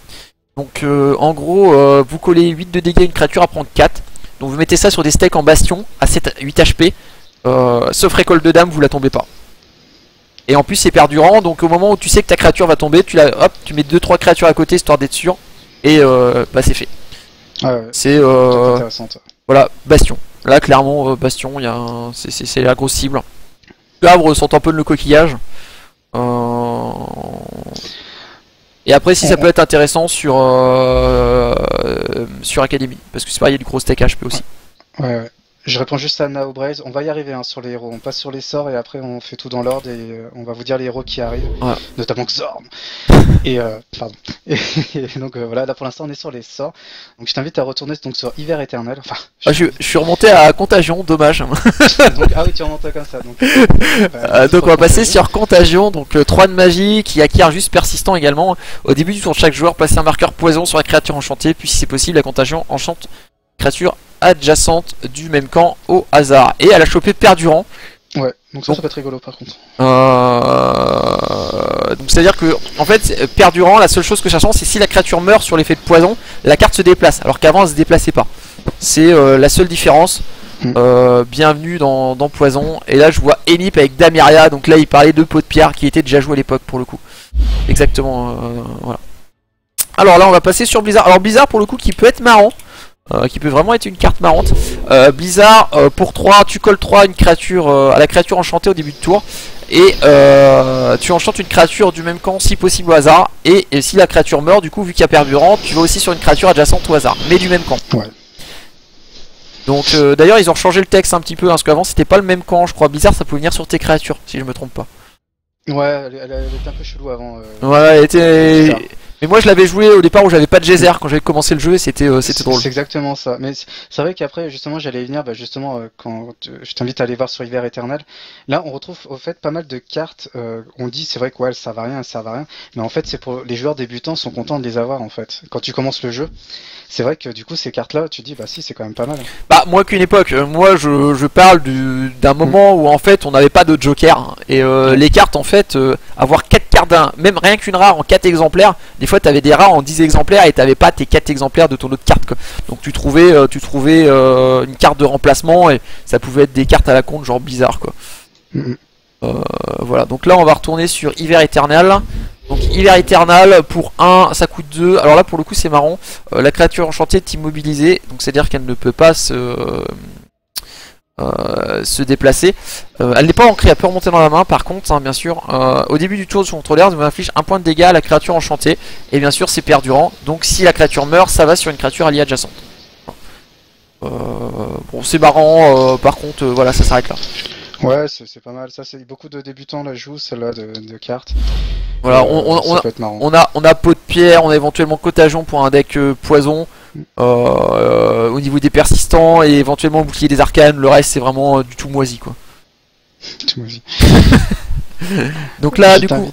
Donc en gros, vous collez 8 de dégâts à une créature à prendre 4. Donc vous mettez ça sur des stacks en bastion à 8 HP. Sauf récolte de dame, vous la tombez pas. Et en plus c'est perdurant, donc au moment où tu sais que ta créature va tomber, tu mets 2-3 créatures à côté histoire d'être sûr. Et c'est fait. Ouais, c'est intéressant. Voilà, bastion. Là clairement bastion, c'est la grosse cible. Le Havre sent un peu le coquillage. Et après si ça peut être intéressant sur Academy, parce que c'est pareil, il y a du gros stack HP aussi. Ouais. Je réponds juste à Nao Braze, on va y arriver sur les héros, on passe sur les sorts et après on fait tout dans l'ordre et on va vous dire les héros qui arrivent, notamment Xorn. Et pardon. Et donc voilà, là pour l'instant on est sur les sorts. Donc je t'invite à retourner donc sur Hiver Éternel. Enfin, je suis remonté à Contagion, dommage. Donc, ah oui, tu remontes comme ça. Donc on va passer sur Contagion, donc 3 de magie qui acquiert juste persistant également. Au début du tour de chaque joueur, placez un marqueur poison sur la créature enchantée, puis si c'est possible, la Contagion enchante créature adjacente du même camp au hasard. Et elle a chopé perdurant. Ouais, donc ça peut être rigolo par contre. Donc c'est à dire que en fait perdurant, la seule chose que ça change c'est si la créature meurt sur l'effet de poison, la carte se déplace, alors qu'avant elle se déplaçait pas. C'est la seule différence. Bienvenue dans Poison. Et là je vois Enip avec Damiria, donc là il parlait de Pot de Pierre qui était déjà joué à l'époque pour le coup. Exactement, voilà. Alors là on va passer sur Blizzard. Alors Blizzard pour le coup qui peut être marrant. Qui peut vraiment être une carte marrante. Blizzard, pour 3, tu colles 3 une créature, à la créature enchantée au début de tour. Et tu enchantes une créature du même camp si possible au hasard. Et si la créature meurt, du coup, vu qu'il y a perburant, tu vas aussi sur une créature adjacente au hasard, mais du même camp. Ouais. Donc d'ailleurs, ils ont changé le texte un petit peu, hein, parce qu'avant c'était pas le même camp, je crois. Blizzard, ça pouvait venir sur tes créatures, si je me trompe pas. Ouais, elle était un peu chelou avant. Ouais, elle était. Mais moi je l'avais joué au départ où j'avais pas de geyser quand j'avais commencé le jeu et c'était drôle. C'est exactement ça. Mais c'est vrai qu'après, justement, j'allais y venir, justement, quand je t'invite à aller voir sur Hiver Éternel. Là, on retrouve au fait pas mal de cartes. On dit, c'est vrai que ouais, elles servent à rien, elles servent à rien. Mais en fait, c'est pour les joueurs débutants sont contents de les avoir en fait. Quand tu commences le jeu, c'est vrai que du coup, ces cartes-là, tu dis, bah si, c'est quand même pas mal. Bah moi qu'une époque, moi je parle d'un moment où en fait on n'avait pas de joker hein, et les cartes en fait avoir 4 cartes d'un, même rien qu'une rare en 4 exemplaires, des fois t'avais des rares en 10 exemplaires et t'avais pas tes 4 exemplaires de ton autre carte quoi. Donc tu trouvais une carte de remplacement et ça pouvait être des cartes à la compte genre bizarre quoi. Voilà, donc là on va retourner sur Hiver Éternel. Donc Hiver Éternel pour 1 ça coûte 2. Alors là pour le coup c'est marrant, la créature enchantée est immobilisée, donc c'est à dire qu'elle ne peut pas se déplacer. Elle n'est pas ancrée, elle peut remonter dans la main par contre hein, bien sûr. Au début du tour de son contrôleur vous inflige 1 point de dégâts à la créature enchantée. Et bien sûr c'est perdurant, donc si la créature meurt ça va sur une créature alliée adjacente. Bon c'est marrant, par contre voilà ça s'arrête là. Ouais, c'est pas mal. Ça, c'est beaucoup de débutants la jouent, celle-là de cartes. Voilà, ça peut être marrant. on a Pot de Pierre, on a éventuellement Cotagion pour un deck poison. Au niveau des persistants et éventuellement Bouclier des Arcanes, le reste c'est vraiment du tout moisi quoi. Tout moisi. Donc là du coup,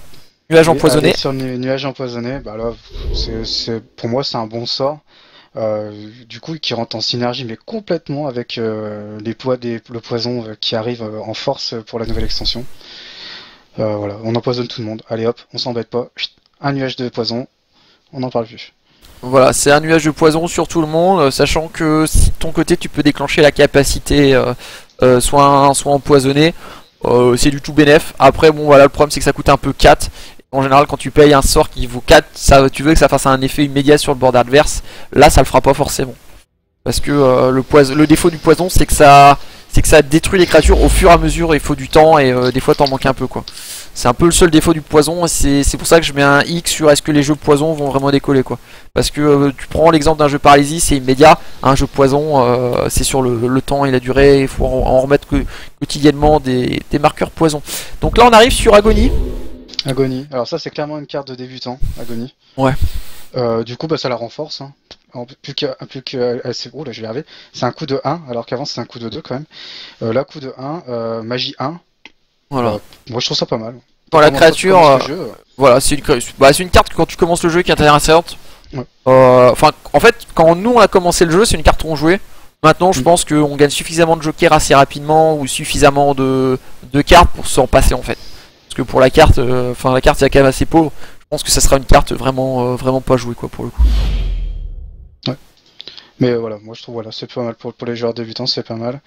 nuage empoisonné. Sur nuage empoisonné, bah là, pour moi c'est un bon sort. Du coup qui rentre en synergie mais complètement avec le poison qui arrive en force pour la nouvelle extension. Voilà, on empoisonne tout le monde. Allez hop, on s'embête pas. Chut, un nuage de poison, on n'en parle plus. Voilà, c'est un nuage de poison sur tout le monde, sachant que si de ton côté tu peux déclencher la capacité soit empoisonné, c'est du tout bénef. Après bon voilà, le problème c'est que ça coûte un peu 4. En général quand tu payes un sort qui vaut 4, tu veux que ça fasse un effet immédiat sur le board adverse. Là ça le fera pas forcément. Parce que le défaut du poison c'est que ça détruit les créatures au fur et à mesure, il faut du temps et des fois t'en manques un peu quoi. C'est un peu le seul défaut du poison, c'est pour ça que je mets un X sur est-ce que les jeux poison vont vraiment décoller quoi. Parce que tu prends l'exemple d'un jeu paralysie, c'est immédiat, un jeu poison c'est sur le temps et la durée, il faut en remettre quotidiennement des marqueurs poison. Donc là on arrive sur Agonie. Agonie, alors ça c'est clairement une carte de débutant, Agonie. Ouais. Du coup bah ça la renforce, hein. Plus que c'est là je vais y arriver. C'est un coup de 1 alors qu'avant c'est un coup de 2 quand même. Là coup de 1, magie 1. Voilà. Moi je trouve ça pas mal. Quand la créature voilà, c'est une carte que quand tu commences le jeu qui est intéressante. Ouais. Enfin en fait quand nous on a commencé le jeu, c'est une carte qu'on jouait. Maintenant je pense qu'on gagne suffisamment de jokers assez rapidement ou suffisamment de cartes pour s'en passer en fait. Parce que pour la carte, la carte est quand même assez pauvre. Je pense que ça sera une carte vraiment pas jouée quoi pour le coup. Ouais. Mais voilà, moi je trouve voilà, c'est pas mal pour les joueurs débutants, c'est pas mal.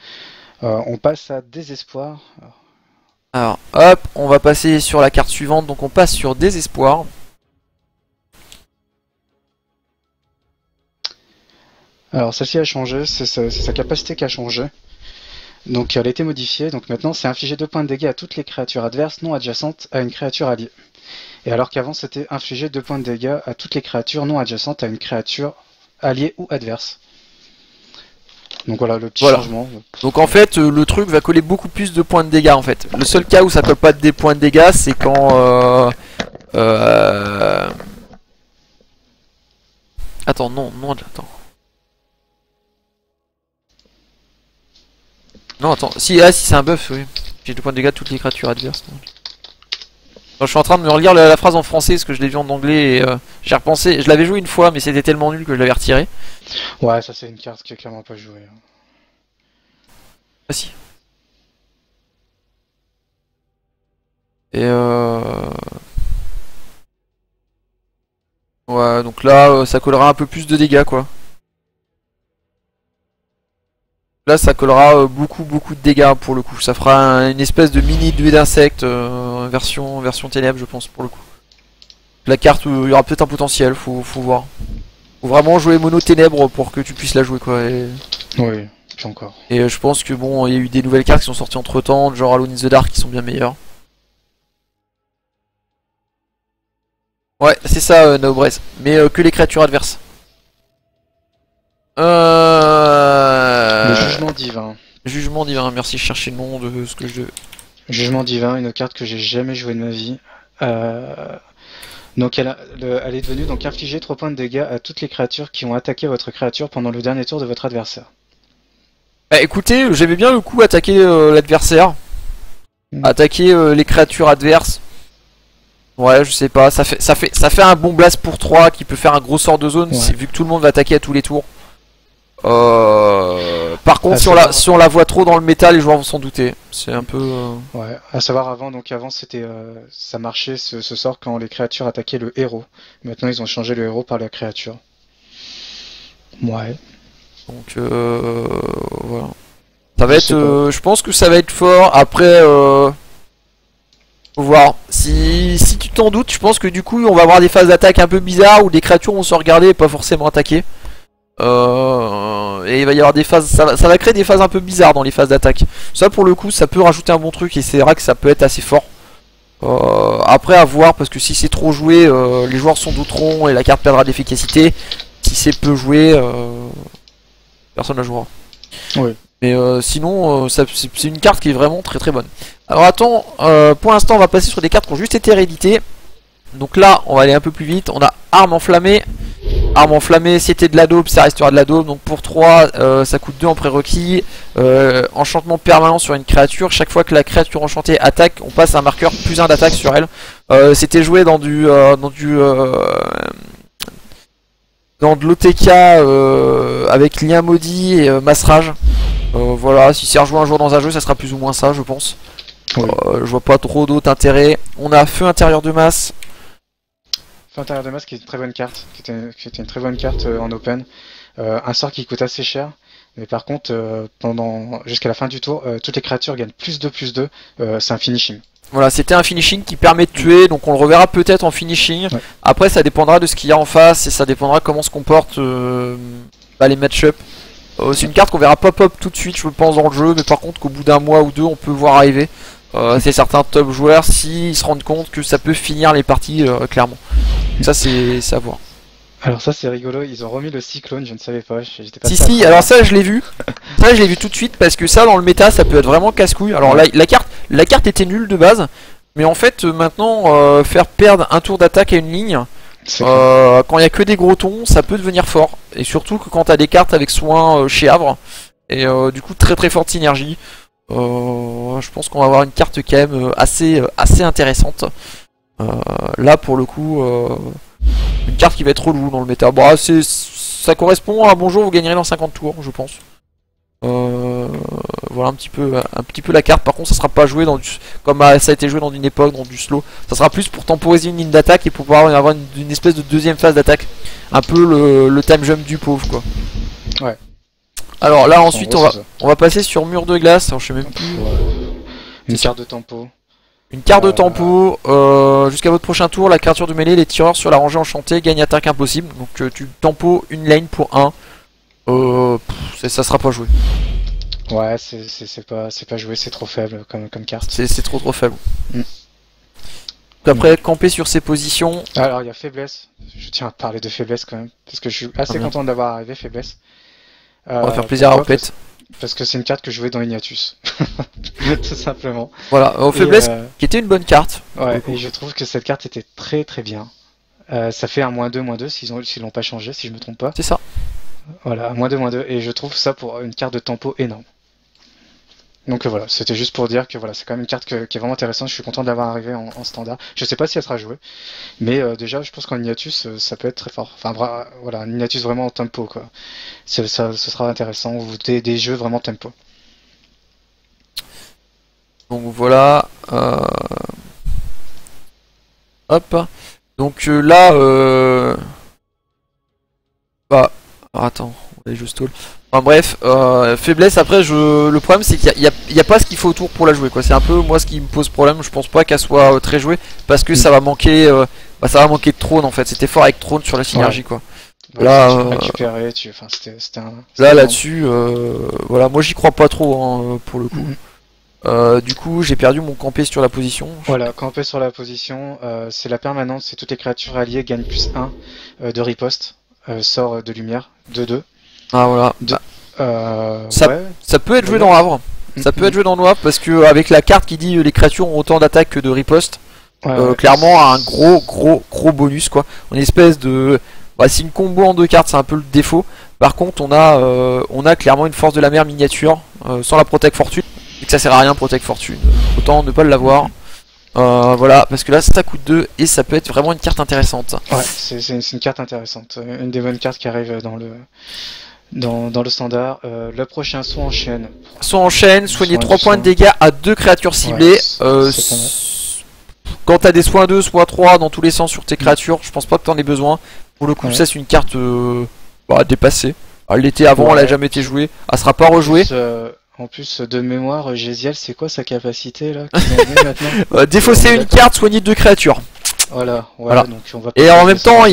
On passe à Désespoir. Alors hop, on va passer sur la carte suivante, donc on passe sur Désespoir. Alors celle-ci a changé, c'est sa capacité qui a changé. Donc elle a été modifiée, donc maintenant c'est infliger 2 points de dégâts à toutes les créatures adverses non adjacentes à une créature alliée. Et alors qu'avant c'était infliger 2 points de dégâts à toutes les créatures non adjacentes à une créature alliée ou adverse. Donc voilà le petit changement. Donc en fait le truc va coller beaucoup plus de points de dégâts en fait. Le seul cas où ça colle pas des points de dégâts c'est quand Attends attends. Non attends, si c'est un buff oui. J'ai 2 points de dégâts à toutes les créatures adverses. Donc. Non, je suis en train de me relire la phrase en français parce que je l'ai vu en anglais et j'ai repensé, je l'avais joué une fois mais c'était tellement nul que je l'avais retiré. Ouais ça c'est une carte qui est clairement pas jouée. Ah si. Et ouais donc là ça collera un peu plus de dégâts quoi. Là ça collera beaucoup de dégâts pour le coup. Ça fera une espèce de mini duel d'insectes version ténèbres je pense pour le coup. La carte il y aura peut-être un potentiel, faut voir. Faut vraiment jouer mono ténèbres pour que tu puisses la jouer quoi. Oui, puis encore. Et je pense que bon, il y a eu des nouvelles cartes qui sont sorties entre temps, genre Alone in the Dark qui sont bien meilleures. Ouais, c'est ça, Naobrez. Mais que les créatures adverses. Le jugement divin. Jugement divin, merci, je cherchais le nom de ce que je... Jugement divin, une carte que j'ai jamais joué de ma vie. Donc elle est devenue donc infliger 3 points de dégâts à toutes les créatures qui ont attaqué votre créature pendant le dernier tour de votre adversaire. Bah écoutez, j'aimais bien le coup attaquer l'adversaire. Attaquer les créatures adverses. Ouais, je sais pas, ça fait un bon blast pour 3 qui peut faire un gros sort de zone, Ouais. vu que tout le monde va attaquer à tous les tours. Par contre, si on la voit trop dans le méta, les joueurs vont s'en douter. C'est un peu... Ouais, à savoir avant c'était ça marchait ce sort quand les créatures attaquaient le héros. Maintenant ils ont changé le héros par la créature. Ouais. Donc voilà. Ça va être... je pense que ça va être fort. Après... Faut voir. Si tu t'en doutes, je pense que du coup on va avoir des phases d'attaque un peu bizarres où des créatures vont se regarder et pas forcément attaquer. Et il va y avoir des phases, ça va créer des phases un peu bizarres dans les phases d'attaque. Ça pour le coup ça peut rajouter un bon truc et c'est vrai que ça peut être assez fort. Après à voir parce que si c'est trop joué, les joueurs s'en douteront et la carte perdra d'efficacité. Si c'est peu joué, personne la jouera. Oui. Mais sinon c'est une carte qui est vraiment très bonne. Alors attends, pour l'instant on va passer sur des cartes qui ont juste été rééditées. Donc là on va aller un peu plus vite. On a Arme enflammée. Arme enflammée, c'était de la daube, ça restera de la daube. Donc pour 3, ça coûte 2 en prérequis. Enchantement permanent sur une créature. Chaque fois que la créature enchantée attaque, on passe un marqueur +1 d'attaque sur elle. C'était joué dans dans de l'OTK avec lien maudit et massrage. Voilà, si c'est rejoué un jour dans un jeu, ça sera plus ou moins ça, je pense. Oui. Je vois pas trop d'autres intérêts. On a Feu intérieur de masse. Feu intérieur de masse qui est une très bonne carte, qui était une très bonne carte en open. Un sort qui coûte assez cher, mais par contre jusqu'à la fin du tour, toutes les créatures gagnent +2/+2. C'est un finishing. Voilà, c'était un finishing qui permet de tuer, donc on le reverra peut-être en finishing. Ouais. Après, ça dépendra de ce qu'il y a en face et ça dépendra comment se comportent les match-up. C'est une carte qu'on verra pop-up tout de suite, je pense, dans le jeu, mais par contre qu'au bout d'un mois ou deux, on peut voir arriver. C'est certains top joueurs s'ils se rendent compte que ça peut finir les parties clairement. Ça, c'est à voir. Alors ça c'est rigolo, ils ont remis le cyclone, je ne savais pas, j'étais pas Si, alors ça je l'ai vu. Ça je l'ai vu tout de suite parce que ça dans le méta ça peut être vraiment casse-couille. Alors la carte était nulle de base, mais en fait maintenant faire perdre un tour d'attaque à une ligne, quand il y a que des gros tons, ça peut devenir fort. Et surtout que quand t'as des cartes avec soin chez Havre, et du coup très forte synergie. Je pense qu'on va avoir une carte quand même assez intéressante. Là pour le coup une carte qui va être relou dans le méta. Bon, ça correspond à bonjour vous gagnerez dans 50 tours je pense. Voilà un petit peu la carte. Par contre ça sera pas joué dans comme ça a été joué dans une époque, dans du slow. Ça sera plus pour temporiser une ligne d'attaque et pour pouvoir avoir une espèce de deuxième phase d'attaque. Un peu le time jump du pauvre quoi. Ouais. Alors là ensuite on va passer sur mur de glace. Alors, je sais même plus. Une carte de tempo. Une carte de tempo, jusqu'à votre prochain tour, la créature de mêlée, les tireurs sur la rangée enchantée gagnent attaque impossible. Donc tu tempo une lane pour 1. Ça sera pas joué. Ouais, c'est pas joué, c'est trop faible comme carte. C'est trop faible. Après, camper sur ses positions. Alors il y a faiblesse, je tiens à parler de faiblesse quand même, parce que je suis assez content d'avoir arrivé faiblesse. On va faire plaisir à Opet. Parce que c'est une carte que je jouais dans Ignatius. Tout simplement. Voilà, faiblesse qui était une bonne carte. Ouais, et je trouve que cette carte était très bien. Ça fait un -2/-2 s'ils l'ont pas changé, si je me trompe pas. C'est ça. Voilà, -2/-2, et je trouve ça pour une carte de tempo énorme. Donc voilà, c'était juste pour dire que voilà, c'est quand même une carte qui est vraiment intéressante. Je suis content d'avoir arrivé en standard. Je sais pas si elle sera jouée, mais déjà, je pense qu'en Ignatius, ça peut être très fort. Enfin voilà, un Ignatius vraiment en tempo quoi. Ce sera intéressant. Ou des jeux vraiment tempo. Donc voilà. Hop. Donc là. Bah, attends, on les jeux stall. Enfin bref, faiblesse après, le problème c'est qu'il y a pas ce qu'il faut autour pour la jouer quoi. C'est un peu moi ce qui me pose problème, je pense pas qu'elle soit très jouée parce que ça va manquer de trône en fait. C'était fort avec trône sur la synergie quoi. Ouais, Là, récupérer, enfin, c'était là là-dessus, voilà, moi j'y crois pas trop hein, pour le coup. Du coup, j'ai perdu mon campé sur la position. Voilà, camper sur la position, c'est la permanente, c'est toutes les créatures alliées gagnent plus 1 de riposte, sort de lumière, 2-2. Ah voilà. Ça peut être joué dans Havre. Ça peut être joué dans Havre parce que avec la carte qui dit les créatures ont autant d'attaque que de riposte, clairement un gros bonus quoi. Une espèce de, c'est une combo en 2 cartes, c'est un peu le défaut. Par contre, on a clairement une force de la mer miniature sans la Protect Fortune. Et que ça sert à rien Protect Fortune. Autant ne pas l'avoir. Voilà, parce que là ça coûte 2 et ça peut être vraiment une carte intéressante. Ouais, c'est une carte intéressante. Une des bonnes cartes qui arrive dans le standard. Le prochain soit enchaîne. Soit enchaîne, soigner 3 points de dégâts à 2 créatures ciblées. Quand t'as des soins 2, soins 3 dans tous les sens sur tes créatures, je pense pas que t'en aies besoin. Pour le coup, ça c'est une carte dépassée. Elle l'était avant, elle a jamais été jouée. Elle sera pas rejouée. En plus de mémoire, Gésiel, c'est quoi sa capacité là défausser une carte, soigner 2 créatures. Voilà. Donc on va et en même temps,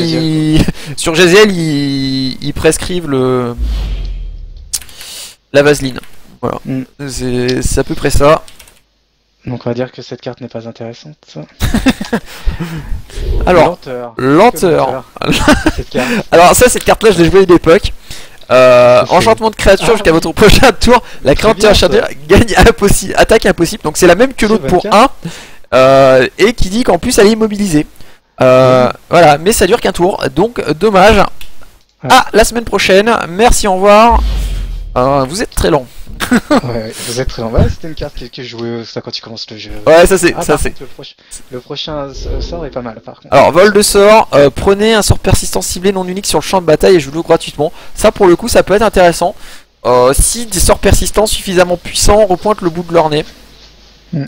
sur Gésiel, ils prescrivent la vaseline. Voilà. C'est à peu près ça. Donc on va dire que cette carte n'est pas intéressante. Alors, lenteur. Alors ça, cette carte-là, je l'ai jouée à une époque. Enchantement de créature jusqu'à votre prochain tour. La créature enchanteur gagne attaque impossible. Donc c'est la même que l'autre pour 1. Et qui dit qu'en plus elle est immobilisée. Voilà, mais ça dure qu'un tour. Donc dommage. À la semaine prochaine. Merci, au revoir. Vous êtes très lent. Vous êtes très lent. C'était une carte que je jouais ça quand tu commences le jeu. Ouais, ça c'est. Le prochain sort est pas mal par contre. Alors, vol de sort, prenez un sort persistant ciblé non unique sur le champ de bataille et jouez-le gratuitement. Ça pour le coup, ça peut être intéressant. Si des sorts persistants suffisamment puissants repointent le bout de leur nez.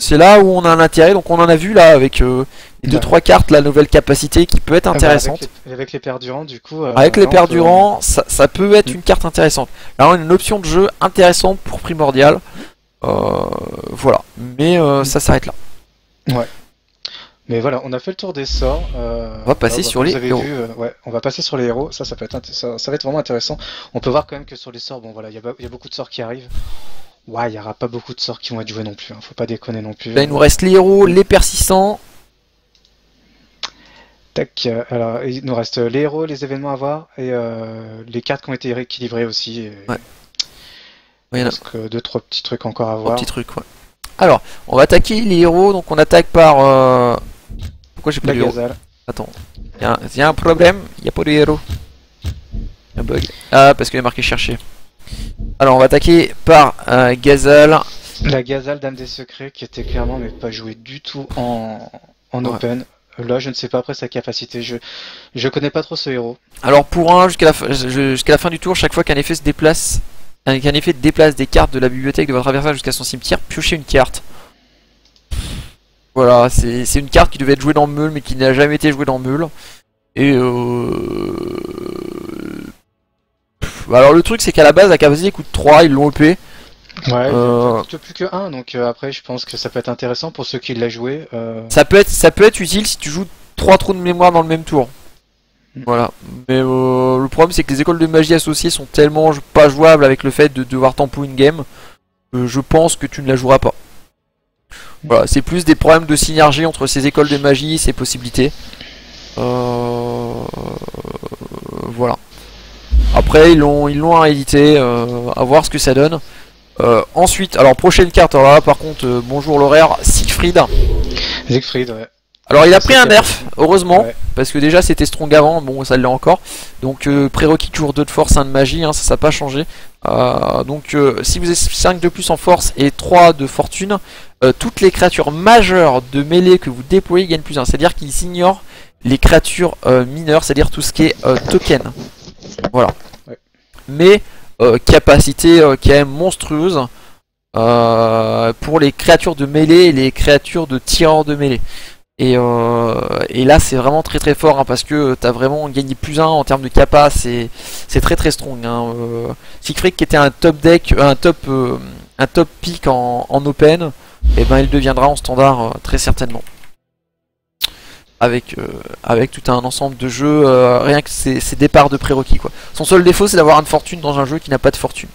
C'est là où on a un intérêt, donc on en a vu là avec les 2-3 cartes, la nouvelle capacité qui peut être intéressante. Avec les perdurants du coup. Avec les perdurants, ça peut être une carte intéressante. Là on a une option de jeu intéressante pour Primordial. Voilà, mais ça s'arrête là. Ouais. Mais voilà, on a fait le tour des sorts. On va passer sur les héros. On va passer sur les héros, ça peut être ça va être vraiment intéressant. On peut voir quand même que sur les sorts, bon voilà, il y a beaucoup de sorts qui arrivent. Ouais, il n'y aura pas beaucoup de sorts qui vont être joués non plus, hein. Faut pas déconner non plus. Là, il nous reste les héros, les persistants. Tac, alors il nous reste les héros, les événements à voir et les cartes qui ont été rééquilibrées aussi. Ouais. Il y a 2-3 petits trucs encore à voir. Petits trucs, ouais. Alors, on va attaquer les héros, donc on attaque par. Pourquoi j'ai pas de héros ? Attends, il y a un problème, il n'y a pas de héros. Un bug. Ah, parce qu'il est marqué chercher. Alors on va attaquer par Ghazal. La Ghazal, Dame des Secrets, qui était clairement mais pas jouée du tout en open. Là je ne sais pas après sa capacité, je connais pas trop ce héros. Alors pour un, jusqu'à la fin du tour, chaque fois qu'un effet se déplace, déplace des cartes de la bibliothèque de votre adversaire jusqu'à son cimetière, piochez une carte. Voilà, c'est une carte qui devait être jouée dans Meule mais qui n'a jamais été jouée dans Meule. Et alors le truc c'est qu'à la base la capacité coûte 3, ils l'ont EP. Ouais, il coûte plus que 1, donc après je pense que ça peut être intéressant pour ceux qui l'ont joué. Ça peut être utile si tu joues 3 trous de mémoire dans le même tour. Voilà, mais le problème c'est que les écoles de magie associées sont tellement pas jouables avec le fait de devoir tempo une game. Je pense que tu ne la joueras pas. Voilà, c'est plus des problèmes de synergie entre ces écoles de magie et ces possibilités. Voilà. Après ils l'ont réédité, à voir ce que ça donne. Ensuite, alors prochaine carte, alors là par contre, bonjour l'horaire, Siegfried. Siegfried, ouais. Alors il a pris un nerf, heureusement, parce que déjà c'était strong avant, bon ça l'est encore. Donc prérequis toujours 2 de force, 1 de magie, hein, ça n'a pas changé. Donc si vous avez 5 de plus en force et 3 de fortune, toutes les créatures majeures de mêlée que vous déployez gagnent plus 1. C'est-à-dire qu'ils ignorent les créatures mineures, c'est-à-dire tout ce qui est token. Voilà. Ouais. Mais capacité quand même monstrueuse pour les créatures de mêlée et les créatures de tireurs de mêlée. Et là c'est vraiment très très fort hein, parce que t'as vraiment gagné +1 en termes de capa, c'est très très strong. Hein. Siegfried qui était un top deck, un top pick en open, et ben il deviendra en standard très certainement. Avec tout un ensemble de jeux, rien que ses départs de prérequis quoi. Son seul défaut c'est d'avoir une fortune dans un jeu qui n'a pas de fortune.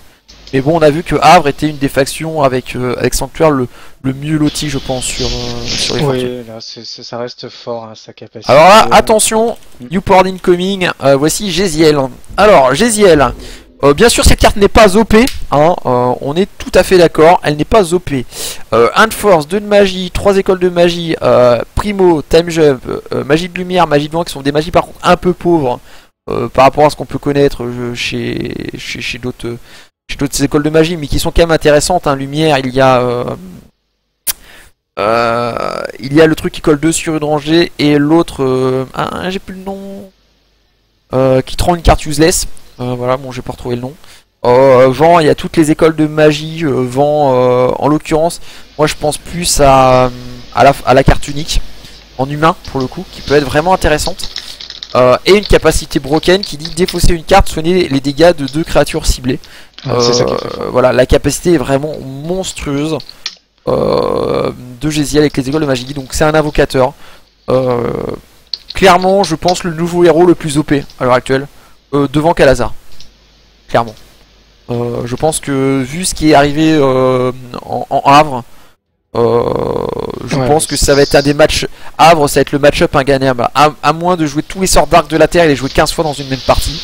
Mais bon, on a vu que Havre était une des factions avec Sanctuaire le mieux loti, je pense, sur les fortunes. Oui, là, ça reste fort, hein, sa capacité. Alors là, attention, Newport Incoming, voici Géziel. Alors, Géziel, bien sûr, cette carte n'est pas OP, hein, on est tout à fait d'accord, elle n'est pas OP. 1 de force, 2 de magie, 3 écoles de magie, Primo, Time Jump, magie de lumière, magie de vent, qui sont des magies par contre un peu pauvres par rapport à ce qu'on peut connaître chez d'autres écoles de magie, mais qui sont quand même intéressantes. Hein. Lumière, il y a le truc qui colle 2 sur une rangée, et l'autre, j'ai plus le nom, qui te rend une carte useless. Voilà, bon, j'ai pas retrouvé le nom. Vent, il y a toutes les écoles de magie. Vent, en l'occurrence, moi je pense plus à la carte unique, en humain pour le coup, qui peut être vraiment intéressante. Et une capacité broken qui dit défausser une carte, soigner les dégâts de 2 créatures ciblées. C'est ça qui fait fort. Voilà, la capacité est vraiment monstrueuse de Géziel avec les écoles de magie. Donc c'est un invocateur. Clairement, je pense le nouveau héros le plus OP à l'heure actuelle, devant Kalazar. Clairement. Je pense que vu ce qui est arrivé en Havre, je pense que ça va être un des matchs. Havre, ça va être le match-up ingagnable. À moins de jouer tous les sorts d'arc de la terre et les jouer 15 fois dans une même partie.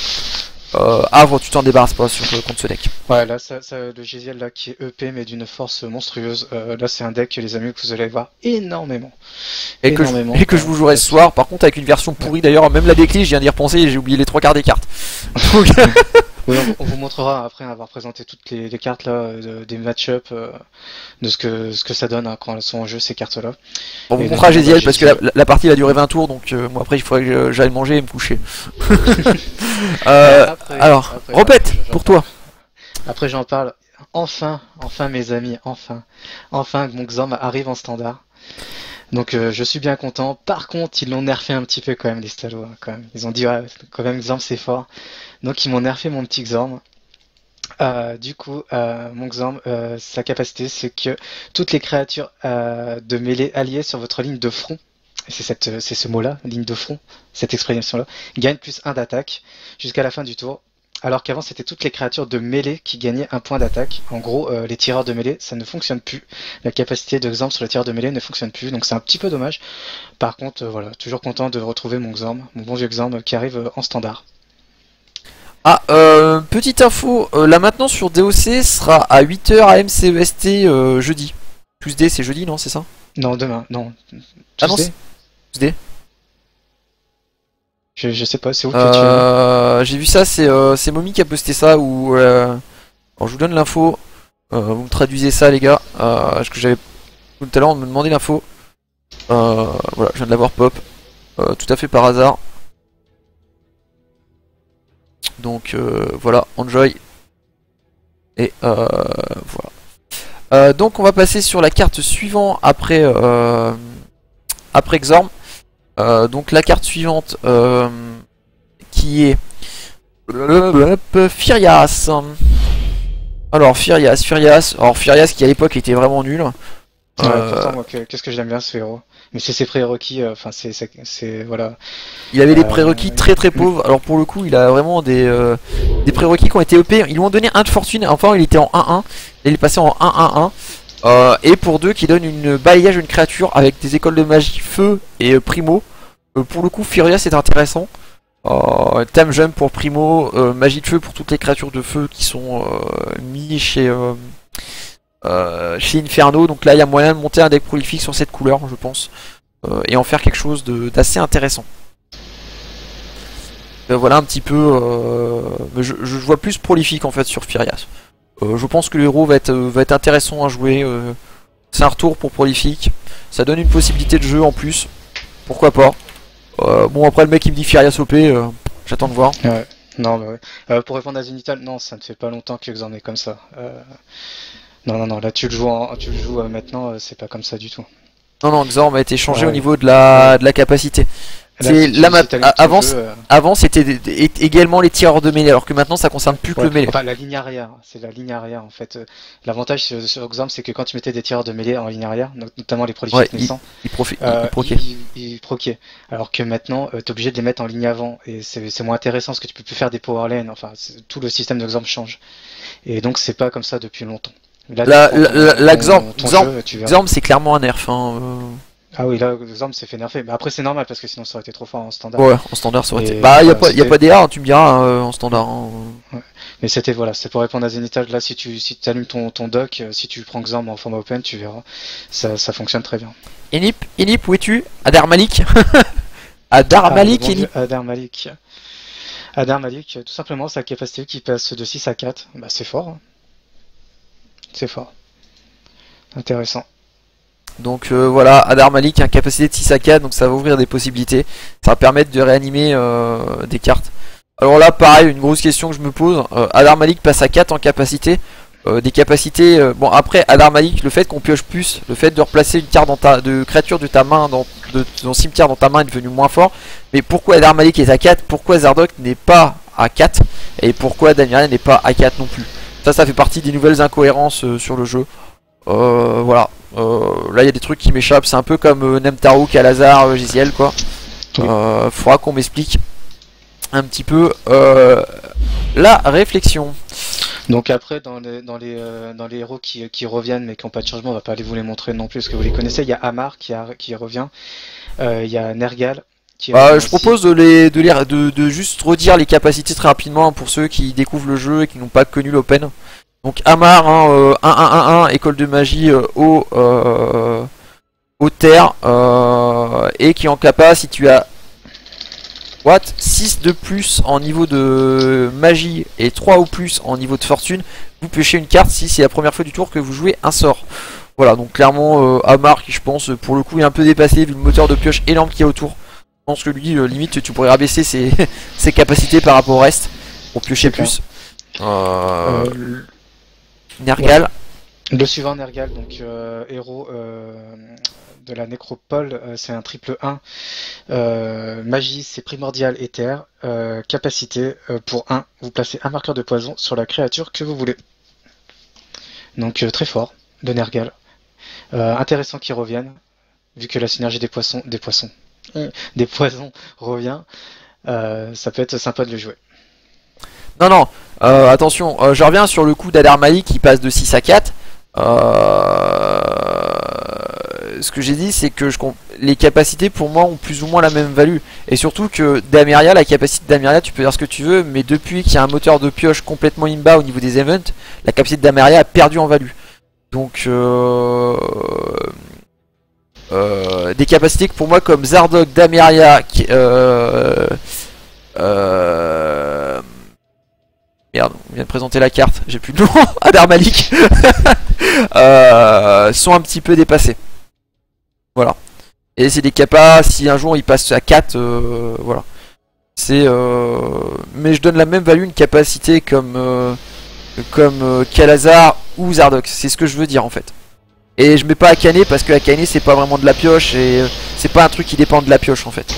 Havre, tu t'en débarrasses pas contre ce deck. Ouais, là, le Géziel là, qui est EP mais d'une force monstrueuse. Là, c'est un deck, les amis, que vous allez voir énormément. Et que je vous jouerai ce soir, par contre, avec une version pourrie d'ailleurs. Même la déclise, je viens d'y repenser et j'ai oublié les 3 quarts des cartes. Donc... Oui, on vous montrera après avoir présenté toutes les cartes là, des match-up, de ce que ça donne hein, quand elles sont en jeu, ces cartes là. On vous montrera Géziel parce que la partie va durer 20 tours, donc moi après il faudrait que j'aille manger et me coucher. Alors, répète pour toi. Après j'en parle. Enfin mes amis, enfin mon Xorn arrive en standard. Donc je suis bien content. Par contre, ils l'ont nerfé un petit peu quand même, les salauds. Hein, quand même. Ils ont dit ouais, quand même Xorn c'est fort. Donc ils m'ont nerfé mon petit Xorn. Du coup, mon Xorn, sa capacité, c'est que toutes les créatures de mêlée alliées sur votre ligne de front, c'est ce mot-là, ligne de front, cette expression-là, gagnent +1 d'attaque jusqu'à la fin du tour. Alors qu'avant c'était toutes les créatures de mêlée qui gagnaient 1 point d'attaque. En gros, les tireurs de mêlée, ça ne fonctionne plus. La capacité de Xorn sur les tireurs de mêlée ne fonctionne plus, donc c'est un petit peu dommage. Par contre, voilà, toujours content de retrouver mon Xorn, mon bon vieux Xorn qui arrive en standard. Ah, petite info, la maintenance sur DOC sera à 8h à MCEST jeudi. Tuesday, c'est jeudi, non, c'est ça? Non, demain, non. Ah non, c'est Tuesday. Je sais pas, c'est où que tu as J'ai vu ça, c'est Momi qui a posté ça, où... alors je vous donne l'info, vous me traduisez ça les gars, parce que j'avais... Tout à l'heure on me demandait l'info. Voilà, je viens de l'avoir pop, tout à fait par hasard. Donc voilà, enjoy. Et voilà. Donc on va passer sur la carte suivante après Xorn. Donc la carte suivante qui est Firias. Alors Firias qui à l'époque était vraiment nul. pourtant, moi, qu'est-ce que j'aime bien ce héros. Mais c'est ses prérequis, enfin c'est voilà. Il avait des prérequis très très pauvres. Alors pour le coup, il a vraiment des prérequis qui ont été OP. Ils lui ont donné 1 de fortune. Enfin, il était en 1-1. Il est passé en 1-1-1. Et pour 2 qui donne une balayage à une créature avec des écoles de magie feu et Primo. Pour le coup, Furious est intéressant. Time Jump pour Primo, magie de feu pour toutes les créatures de feu qui sont mis chez Inferno. Donc là, il y a moyen de monter un deck prolifique sur cette couleur, je pense, et en faire quelque chose d'assez intéressant. Voilà un petit peu. Je vois plus prolifique en fait sur Furious. Je pense que le héros va être intéressant à jouer. C'est un retour pour prolifique. Ça donne une possibilité de jeu en plus. Pourquoi pas. Bon après le mec il me dit Furious OP, j'attends de voir. Ouais. Non, bah ouais. Pour répondre à Zenital, non, ça ne fait pas longtemps que Xorn est comme ça. Non, là tu le joues, maintenant, c'est pas comme ça du tout. Non, non, Xorm a été changé Ouais. au niveau de la capacité. Là, C'est si là, si t'allumes ton avant, jeu, avant c'était également les tireurs de mêlée, alors que maintenant ça concerne plus que ouais. le mêlée. Enfin, la ligne arrière, c'est la ligne arrière en fait. L'avantage sur Xorm, c'est que quand tu mettais des tireurs de mêlée en ligne arrière, notamment les Ouais, prolifiques naissants, il proquait. ils proquaient. Alors que maintenant, t'es obligé de les mettre en ligne avant, et c'est moins intéressant parce que tu peux plus faire des power lanes. Enfin, tout le système de Xorm change. Et donc, c'est pas comme ça depuis longtemps. Là, tu prends La Xorm, ton Xorm, jeu, tu verras. Xorm c'est clairement un nerf. Hein. Ah oui, là, Xorm s'est fait nerfer. Mais après, c'est normal parce que sinon, ça aurait été trop fort en standard. Ouais, en standard ça aurait été. Et Bah, y a voilà, pas, y a pas DA, hein, tu me diras, en standard. Hein. ouais. Mais c'était voilà, c'est pour répondre à Zenital. Là, si tu allumes ton dock, si tu prends Xorm en format open, tu verras, ça fonctionne très bien. Inip, où es-tu? Adar Malik. Adar Malik, le bon Inip. vieux Adar Malik. Adar Malik, tout simplement, sa capacité qui passe de 6 à 4, bah, c'est fort. Hein. C'est fort. Intéressant. Donc voilà, Adar Malik a une capacité de 6 à 4, donc ça va ouvrir des possibilités. Ça va permettre de réanimer des cartes. Alors là, pareil, une grosse question que je me pose. Adar Malik passe à 4 en capacité. Des capacités. Bon, après, Adar Malik, le fait qu'on pioche plus, le fait de replacer une carte de créature de ta main dans ton cimetière dans ta main est devenu moins fort. Mais pourquoi Adar Malik est à 4? Pourquoi Zardoc n'est pas à 4? Et pourquoi Damiria n'est pas à 4 non plus? Ça fait partie des nouvelles incohérences sur le jeu. Voilà. Là, il y a des trucs qui m'échappent. C'est un peu comme Nemtaro, Kalazar, Giselle, quoi. Oui. Faudra qu'on m'explique un petit peu la réflexion. Donc après, dans les héros qui reviennent mais qui n'ont pas de changement, on va pas aller vous les montrer non plus parce que vous les connaissez. Il y a Amar qui revient. Il y a Nergal qui revient Je aussi. propose de juste redire les capacités très rapidement pour ceux qui découvrent le jeu et qui n'ont pas connu l'open. Donc Amar, hein, 1-1-1-1, école de magie au terre, et qui en capa si tu as 6 de plus en niveau de magie et 3 ou plus en niveau de fortune, vous piochez une carte si c'est la première fois du tour que vous jouez un sort. Voilà, donc clairement Amar qui je pense pour le coup est un peu dépassé vu le moteur de pioche énorme qu'il y a autour. Je pense que lui limite tu pourrais rabaisser ses, ses capacités par rapport au reste pour piocher plus. Nergal. Ouais. Le suivant, Nergal, donc héros de la nécropole, c'est un triple 1. Magie, c'est primordial éther. Capacité, pour 1, vous placez un marqueur de poison sur la créature que vous voulez. Donc très fort, de Nergal. Intéressant qu'ils reviennent, vu que la synergie des poissons revient. Ça peut être sympa de le jouer. Non, attention, je reviens sur le coup d'Adar Malik qui passe de 6 à 4. Ce que j'ai dit, c'est que les capacités pour moi ont plus ou moins la même value. Et surtout que Damiria, la capacité de Damiria, tu peux dire ce que tu veux, mais depuis qu'il y a un moteur de pioche complètement imba au niveau des events, la capacité de Damiria a perdu en value. Donc, des capacités que pour moi, comme Zardoc, Damiria, merde, on vient de présenter la carte, j'ai plus de nom, Adar Malik, sont un petit peu dépassés. Voilà. Et c'est des capas, si un jour il passe à 4, voilà. C'est mais je donne la même value une capacité comme Kalazar ou Zardoc, c'est ce que je veux dire en fait. Et je mets pas Akane parce que Akane c'est pas vraiment de la pioche et c'est pas un truc qui dépend de la pioche en fait.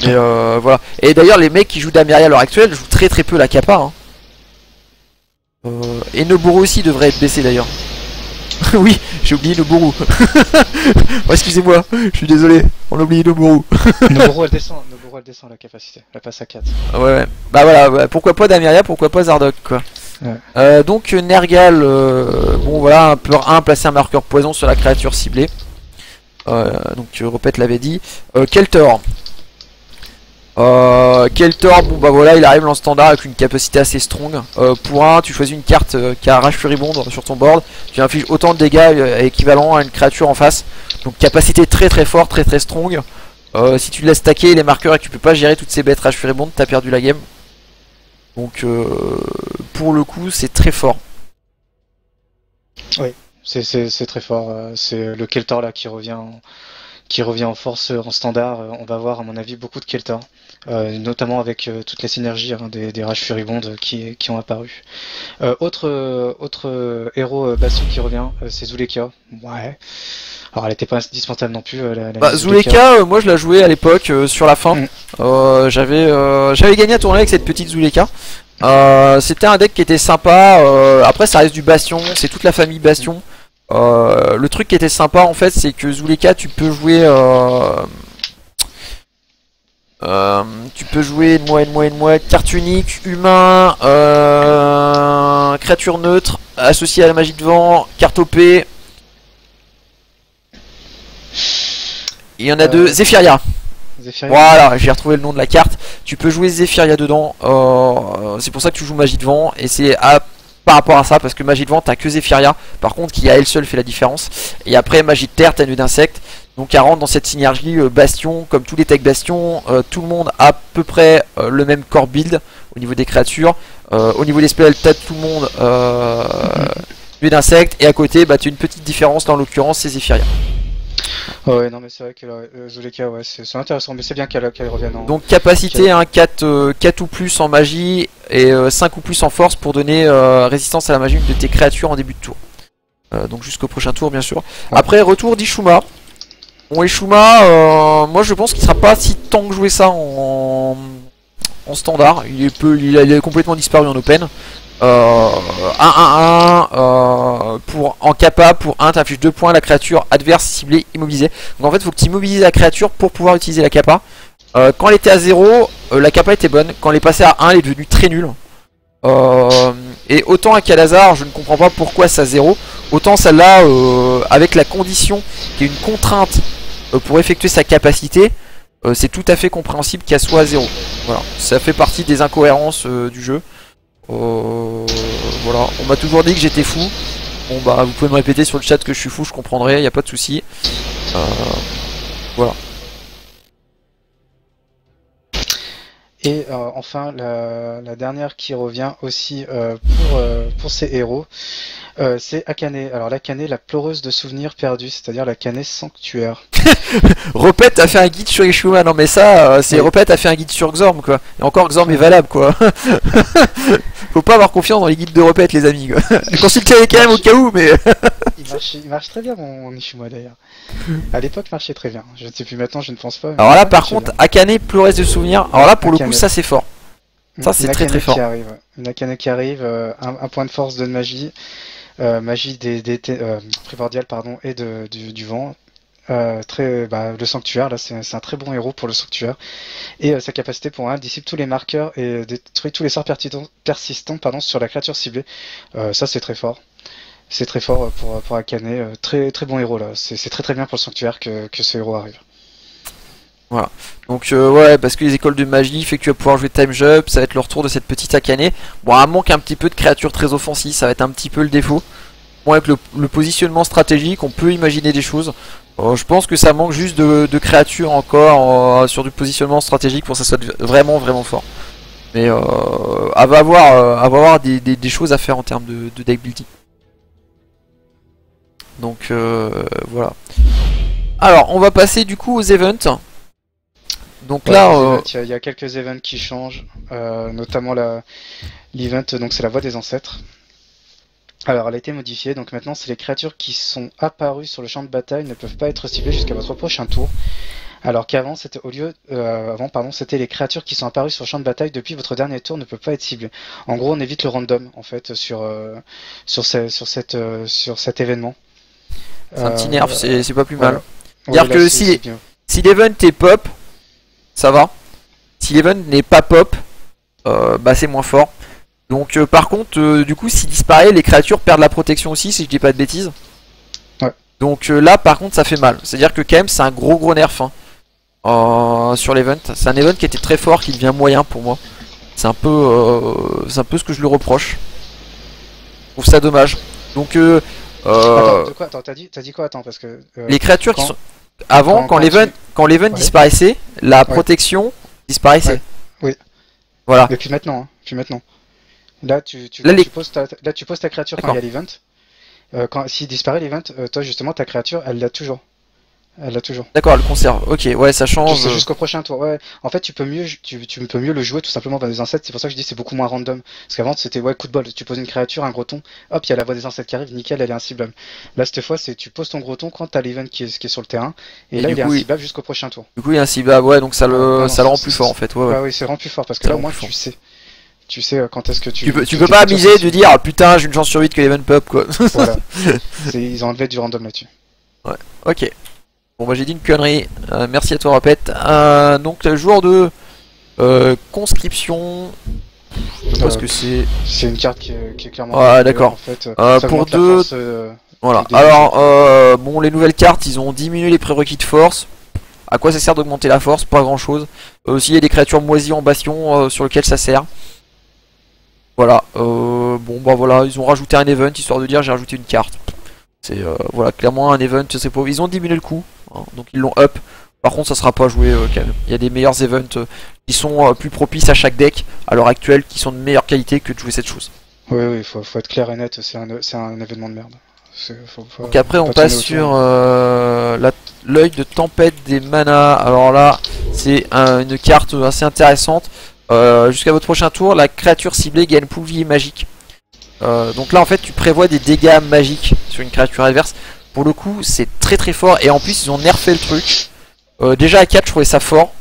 Et voilà. Et d'ailleurs les mecs qui jouent Damiria à l'heure actuelle jouent très peu la capa. Hein. Et Noboru aussi devrait être baissé d'ailleurs. Oui, j'ai oublié Noboru. Oh, excusez-moi, je suis désolé, on a oublié Noboru. Noboru elle descend la capacité, elle passe à 4. Ouais. Bah voilà, pourquoi pas Damiria, pourquoi pas Zardoc quoi. Ouais. Donc Nergal, bon voilà, un peu placer un marqueur poison sur la créature ciblée. Donc Repet l'avait dit. Keltor. Keltor, bon bah voilà, il arrive en standard avec une capacité assez strong. Pour 1, tu choisis une carte qui a Rage Furibond sur ton board. Tu infliges autant de dégâts équivalent à une créature en face. Donc capacité très fort, très strong. Si tu laisses stacker les marqueurs et que tu peux pas gérer toutes ces bêtes Rage Furibond, t'as perdu la game. Donc pour le coup c'est très fort. Oui, c'est très fort. C'est le Keltor là qui revient qui revient en force en standard. On va voir à mon avis beaucoup de Keltar, notamment avec toutes les synergies hein, des rages furibondes qui ont apparu. Autre héros Bastion qui revient, c'est Zuleka. Ouais. Alors elle était pas indispensable non plus. Bah, Zuleka, moi je la jouais à l'époque sur la fin. J'avais gagné un tournoi avec cette petite Zuleka. C'était un deck qui était sympa. Après ça reste du Bastion, c'est toute la famille Bastion. Le truc qui était sympa en fait, c'est que Zuleka, tu peux jouer carte unique, humain, créature neutre, associée à la magie de vent, carte OP. Il y en a deux, Zephyria. Voilà, j'ai retrouvé le nom de la carte. Tu peux jouer Zephyria dedans. C'est pour ça que tu joues magie de vent. Et c'est par rapport à ça, parce que magie de vent, t'as que Zephyria. Par contre, qui à elle seule fait la différence. Et après, magie de terre, t'as une d'insectes. Donc, elle rentre dans cette synergie Bastion. Comme tous les techs Bastion, tout le monde a à peu près le même core build au niveau des créatures. Au niveau des spells, t'as tout le monde d'insectes. Et à côté, bah, tu as une petite différence. Dans l'occurrence, c'est Zephyria. Oh ouais, non, mais c'est vrai que Zuleka, ouais, c'est intéressant, mais c'est bien qu'elle revienne en... Donc capacité, 4 ou plus en magie et 5 ou plus en force pour donner résistance à la magie de tes créatures en début de tour. Donc jusqu'au prochain tour, bien sûr. Ouais. Après, retour d'Ishuma. Bon, Ishuma, moi je pense qu'il sera pas si tant que jouer ça en standard. Il est complètement disparu en open. 1-1-1 en kappa, pour 1 t'affiches 2 points, la créature adverse ciblée immobilisée. Donc en fait il faut que tu immobilises la créature pour pouvoir utiliser la kappa. Quand elle était à 0, la kappa était bonne. Quand elle est passée à 1, elle est devenue très nulle. Et autant à Kalazar, je ne comprends pas pourquoi c'est à 0. Autant celle-là, avec la condition qui est une contrainte pour effectuer sa capacité, c'est tout à fait compréhensible qu'elle soit à 0. Voilà, ça fait partie des incohérences du jeu. Voilà, on m'a toujours dit que j'étais fou. Bon bah vous pouvez me répéter sur le chat que je suis fou, je comprendrai, y a pas de souci. Voilà. Et enfin la dernière qui revient aussi pour ces héros, c'est Akane. Alors l'Akane, la pleureuse de souvenirs perdus, c'est-à-dire l'Akane sanctuaire. Repet a fait un guide sur Ishuma, non mais ça, c'est Repet a fait un guide sur Xorm quoi. Et encore Xorm est valable quoi. Faut pas avoir confiance dans les guides de Repet les amis quoi. Consultez-les quand même au cas où mais... il marche très bien mon Ishuma d'ailleurs. À l'époque marchait très bien, je ne sais plus maintenant, je ne pense pas. Alors là par contre, Akane, pleureuse de souvenirs, alors là pour le coup ça c'est fort. Ça c'est très très fort. Une Akane qui arrive, un point de force de magie, magie des primordiales pardon, et du vent. Le sanctuaire, là c'est un très bon héros pour le sanctuaire. Et sa capacité pour un dissipe tous les marqueurs et détruit tous les sorts persistants sur la créature ciblée. Ça c'est très fort. C'est très fort pour Akane. Très très bon héros là. C'est très très bien pour le sanctuaire que ce héros arrive. Voilà, donc ouais, parce que les écoles de magie fait que tu vas pouvoir jouer Time Jump, ça va être le retour de cette petite Akane. Bon, elle manque un petit peu de créatures très offensives, ça va être un petit peu le défaut. Bon, avec le positionnement stratégique, on peut imaginer des choses. Je pense que ça manque juste de créatures encore sur du positionnement stratégique pour que ça soit vraiment vraiment fort. Mais elle va avoir des choses à faire en termes de deck building. Donc voilà. Alors, on va passer du coup aux events. Donc ouais, là, il y a quelques events qui changent, notamment l'event, donc c'est la voix des ancêtres. Alors elle a été modifiée, donc maintenant c'est les créatures qui sont apparues sur le champ de bataille ne peuvent pas être ciblées jusqu'à votre prochain tour. Alors qu'avant c'était c'était les créatures qui sont apparues sur le champ de bataille depuis votre dernier tour ne peuvent pas être ciblées. En gros on évite le random en fait sur cet événement. C'est un petit nerf, c'est pas plus mal. Voilà. C'est-à-dire que si l'event est pop, ça va. Si l'event n'est pas pop, bah c'est moins fort. Donc par contre, du coup, s'il disparaît, les créatures perdent la protection aussi, si je dis pas de bêtises. Ouais. Donc là, par contre, ça fait mal. C'est-à-dire que quand même, c'est un gros nerf sur l'event. C'est un event qui était très fort, qui devient moyen pour moi. C'est un peu ce que je le reproche. Je trouve ça dommage. Donc Attends, t'as dit quoi? Attends, parce que les créatures qui sont avant, quand l'event disparaissait, la protection disparaissait. Oui. Voilà. Depuis maintenant, hein. Depuis maintenant. Là, tu poses ta créature quand il y a l'event. S'il disparaît l'event, toi justement ta créature, elle l'a toujours. Elle l'a toujours. D'accord, elle le conserve. Ok, ouais, ça change. C'est jusqu'au prochain tour. Ouais. En fait, tu peux mieux le jouer tout simplement dans des ancêtres. C'est pour ça que je dis c'est beaucoup moins random. Parce qu'avant c'était ouais coup de bol. Tu poses une créature, un groton, hop, il y a la voix des ancêtres qui arrive, nickel, elle est inciblable. Là cette fois c'est tu poses ton groton quand t'as l'event qui est sur le terrain et là du il est coup, inciblable jusqu'au prochain tour. Du coup, il y a un ciblable, ouais, donc ça Non, ça le rend c'est- plus fort en fait. Ouais, ouais. Ouais, oui, c'est vraiment plus fort parce que Ça là le au rend moins plus fort. tu sais quand est-ce que Tu peux pas amuser de dire, ah, putain, j'ai une chance sur 8 que l'event pop quoi. Voilà. Ils ont enlevé du random là-dessus. Ok. Bon, bah j'ai dit une connerie. Merci à toi, Répète. Donc, le joueur de conscription. Je sais pas ce que c'est. C'est une carte qui est clairement. Ouais, d'accord. En fait, ça Pour augmente la deux. force, Voilà. des Alors, bon, les nouvelles cartes, ils ont diminué les prérequis de force. À quoi ça sert d'augmenter la force? Pas grand chose. Aussi, il y a des créatures moisies en bastion sur lesquelles ça sert. Voilà. Bon, bah voilà, ils ont rajouté un event histoire de dire j'ai rajouté une carte. C'est voilà, clairement un event, c'est pas. Ils ont diminué le coût, hein, donc ils l'ont up. Par contre, ça sera pas joué quand même. Il y a des meilleurs events qui sont plus propices à chaque deck à l'heure actuelle, qui sont de meilleure qualité que de jouer cette chose. Oui, oui, faut être clair et net, c'est un événement de merde. Donc après, on pas passe tourner sur autour. l'œil de tempête des manas. Alors là, c'est une carte assez intéressante. Jusqu'à votre prochain tour, la créature ciblée gagne bouclier magique. Donc là, en fait, tu prévois des dégâts magiques sur une créature adverse. Pour le coup, c'est très très fort. Et en plus, ils ont nerfé le truc. Déjà à 4, je trouvais ça fort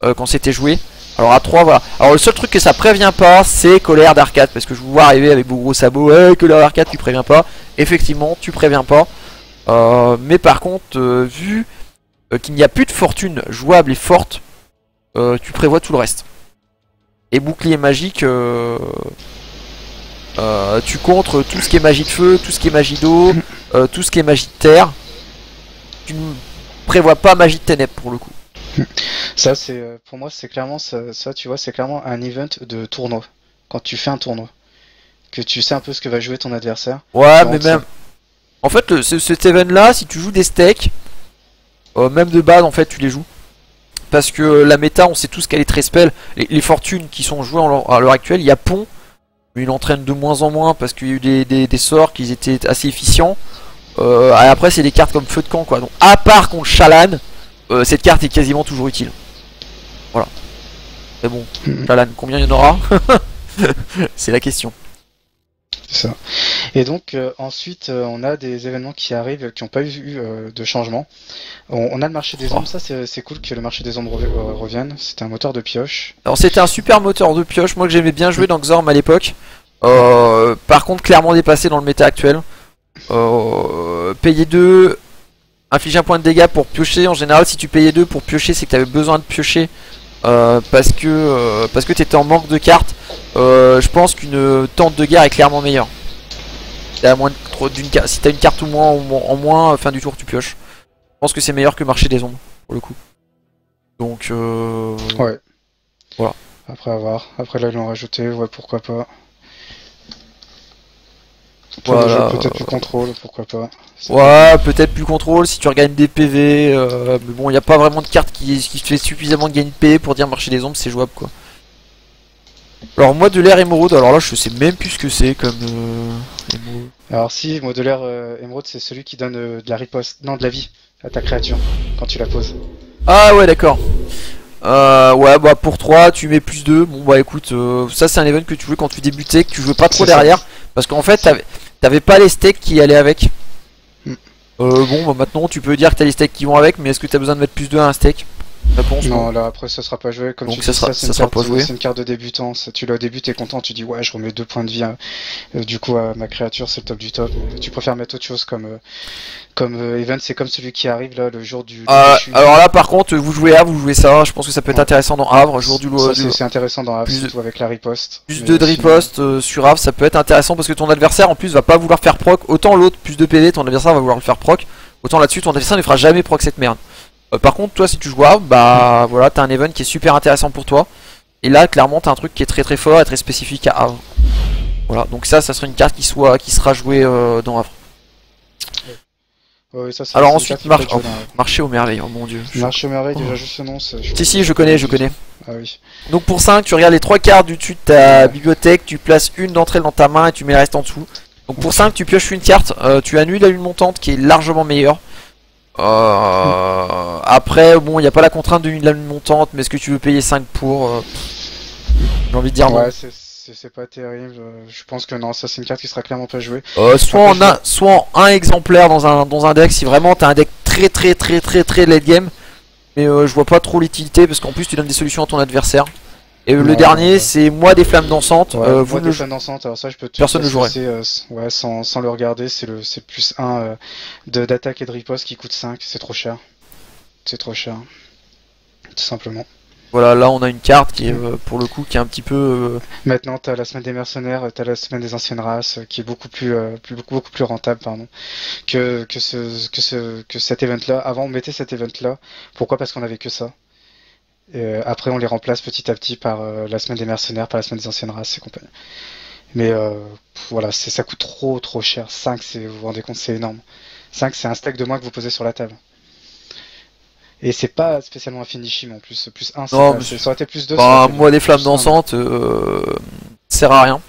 quand c'était joué. Alors à 3, voilà. Alors le seul truc que ça prévient pas, c'est colère d'arcade. Parce que je vous vois arriver avec vos gros sabots. Colère d'arcade, tu préviens pas. Effectivement, tu préviens pas. Mais par contre, vu qu'il n'y a plus de fortune jouable et forte, tu prévois tout le reste. Et bouclier magique, tu contres tout ce qui est magie de feu, tout ce qui est magie d'eau, tout ce qui est magie de terre. Tu ne prévois pas magie de ténèbres pour le coup. Ça, c'est pour moi, c'est clairement ça, tu vois, c'est clairement un event de tournoi. Quand tu fais un tournoi, que tu sais un peu ce que va jouer ton adversaire. Ouais, mais Donc, ça- même. En fait, cet event là, si tu joues des steaks, même de base, en fait, tu les joues. Parce que la méta, on sait tous qu'elle est très spell. Les fortunes qui sont jouées à l'heure actuelle, il y a Pont, mais il entraîne de moins en moins parce qu'il y a eu des sorts qui étaient assez efficients. Et après, c'est des cartes comme Feu de Camp, quoi. Donc, à part contre Shalan, cette carte est quasiment toujours utile. Voilà. Mais bon, Shalan, combien il y en aura? C'est la question. C'est ça. Et donc ensuite, on a des événements qui arrivent qui n'ont pas eu de changement. On a le marché des ombres, ça c'est cool que le marché des ombres revienne. C'était un moteur de pioche. Alors, c'était un super moteur de pioche, moi que j'aimais bien jouer dans Xorm à l'époque. Par contre, clairement dépassé dans le méta actuel. Payer 2, infliger un point de dégâts pour piocher. En général, si tu payais 2 pour piocher, c'est que tu avais besoin de piocher parce que tu étais en manque de cartes. Je pense qu'une tente de guerre est clairement meilleure. Si t'as une carte ou moins, en moins, fin du tour, tu pioches. Je pense que c'est meilleur que marché des ombres pour le coup. Donc, Ouais. Voilà. Après avoir. Après là ils l'ont rajouté, ouais pourquoi pas. Voilà. Peut-être plus contrôle, pourquoi pas. Ouais, peut-être plus contrôle si tu regagnes des PV. Mais bon, il n'y a pas vraiment de carte qui te fait suffisamment de gagner de PV pour dire marché des ombres, c'est jouable quoi. Alors, moi de l'air émeraude, alors là je sais même plus ce que c'est comme émeraude. Alors si, modulaire émeraude c'est celui qui donne de la riposte, non de la vie à ta créature quand tu la poses. Ah ouais, d'accord. Ouais, bah pour 3, tu mets plus 2. Bon, bah écoute, ça c'est un event que tu jouais quand tu débutais, que tu jouais pas trop C'est ça. derrière. Parce qu'en fait, t'avais pas les steaks qui allaient avec. Mm. Bon, bah maintenant tu peux dire que t'as les steaks qui vont avec, mais est-ce que t'as besoin de mettre plus 2 à un steak? Réponse Non, là après ça sera pas joué comme Donc tu ça dis, sera- c'est ça sera pas joué. c'est une carte de débutant. Tu l'as au début, t'es content, tu dis ouais, je remets 2 points de vie. Du coup, à ma créature, c'est le top du top. Mais tu préfères mettre autre chose comme event, c'est comme celui qui arrive là le jour du. Alors là, par contre, vous jouez Havre, vous jouez ça. Je pense que ça peut être intéressant dans Havre, jour du Ça, c'est intéressant dans la plus surtout avec la riposte. plus Mais 2 de sinon- riposte sur Havre, ça peut être intéressant parce que ton adversaire en plus va pas vouloir faire proc. Autant l'autre, plus de PV, ton adversaire va vouloir le faire proc. Autant là-dessus, ton adversaire ne fera jamais proc cette merde. Par contre, toi, si tu joues Havre, bah voilà, t'as un event qui est super intéressant pour toi. Et là, clairement, t'as un truc qui est très très fort et très spécifique à Havre. Voilà, donc ça serait une carte qui sera jouée dans Havre. Ouais, ça, Alors c'est ensuite, une carte qui peut être jouée dans marché aux merveilles, oh mon dieu. la- Marche aux merveilles, déjà juste ce nom. Si, je connais. Ah oui. Donc pour 5, tu regardes les 3 cartes du dessus de ta bibliothèque, tu places une d'entre elles dans ta main et tu mets le reste en dessous. Donc pour 5, tu pioches une carte, tu annules la lune montante qui est largement meilleure. Après, bon, il n'y a pas la contrainte d'une lame montante, mais est-ce que tu veux payer 5 pour j'ai envie de dire non. Ouais, c'est pas terrible. Je pense que non, ça c'est une carte qui sera clairement pas jouée. Soit en un exemplaire dans un deck, si vraiment t'as un deck très late game. Mais je vois pas trop l'utilité parce qu'en plus tu donnes des solutions à ton adversaire. Et le dernier, c'est moi des flammes dansantes. Ouais, Vous moi, ne des le- flammes dansantes, alors ça, je peux te Personne ne dire jouerait. que ouais, sans le regarder, c'est le plus 1 d'attaque et de riposte qui coûte 5. C'est trop cher. C'est trop cher. Tout simplement. Voilà, là on a une carte qui est pour le coup qui est un petit peu. Maintenant, t'as la semaine des mercenaires, t'as la semaine des anciennes races, qui est beaucoup plus rentable, pardon, que cet event-là. Avant, on mettait cet event-là. Pourquoi? Parce qu'on avait que ça. Après, on les remplace petit à petit par la semaine des mercenaires, par la semaine des anciennes races et compagnie. Mais voilà, ça coûte trop cher. 5, vous vous rendez compte, c'est énorme. 5, c'est un stack de moins que vous posez sur la table. Et c'est pas spécialement un finishing en plus. Plus 1, Non, mais ça aurait été plus 2, ça aurait bah, été moi bien. des flammes Plus 1, dansantes, sert à rien.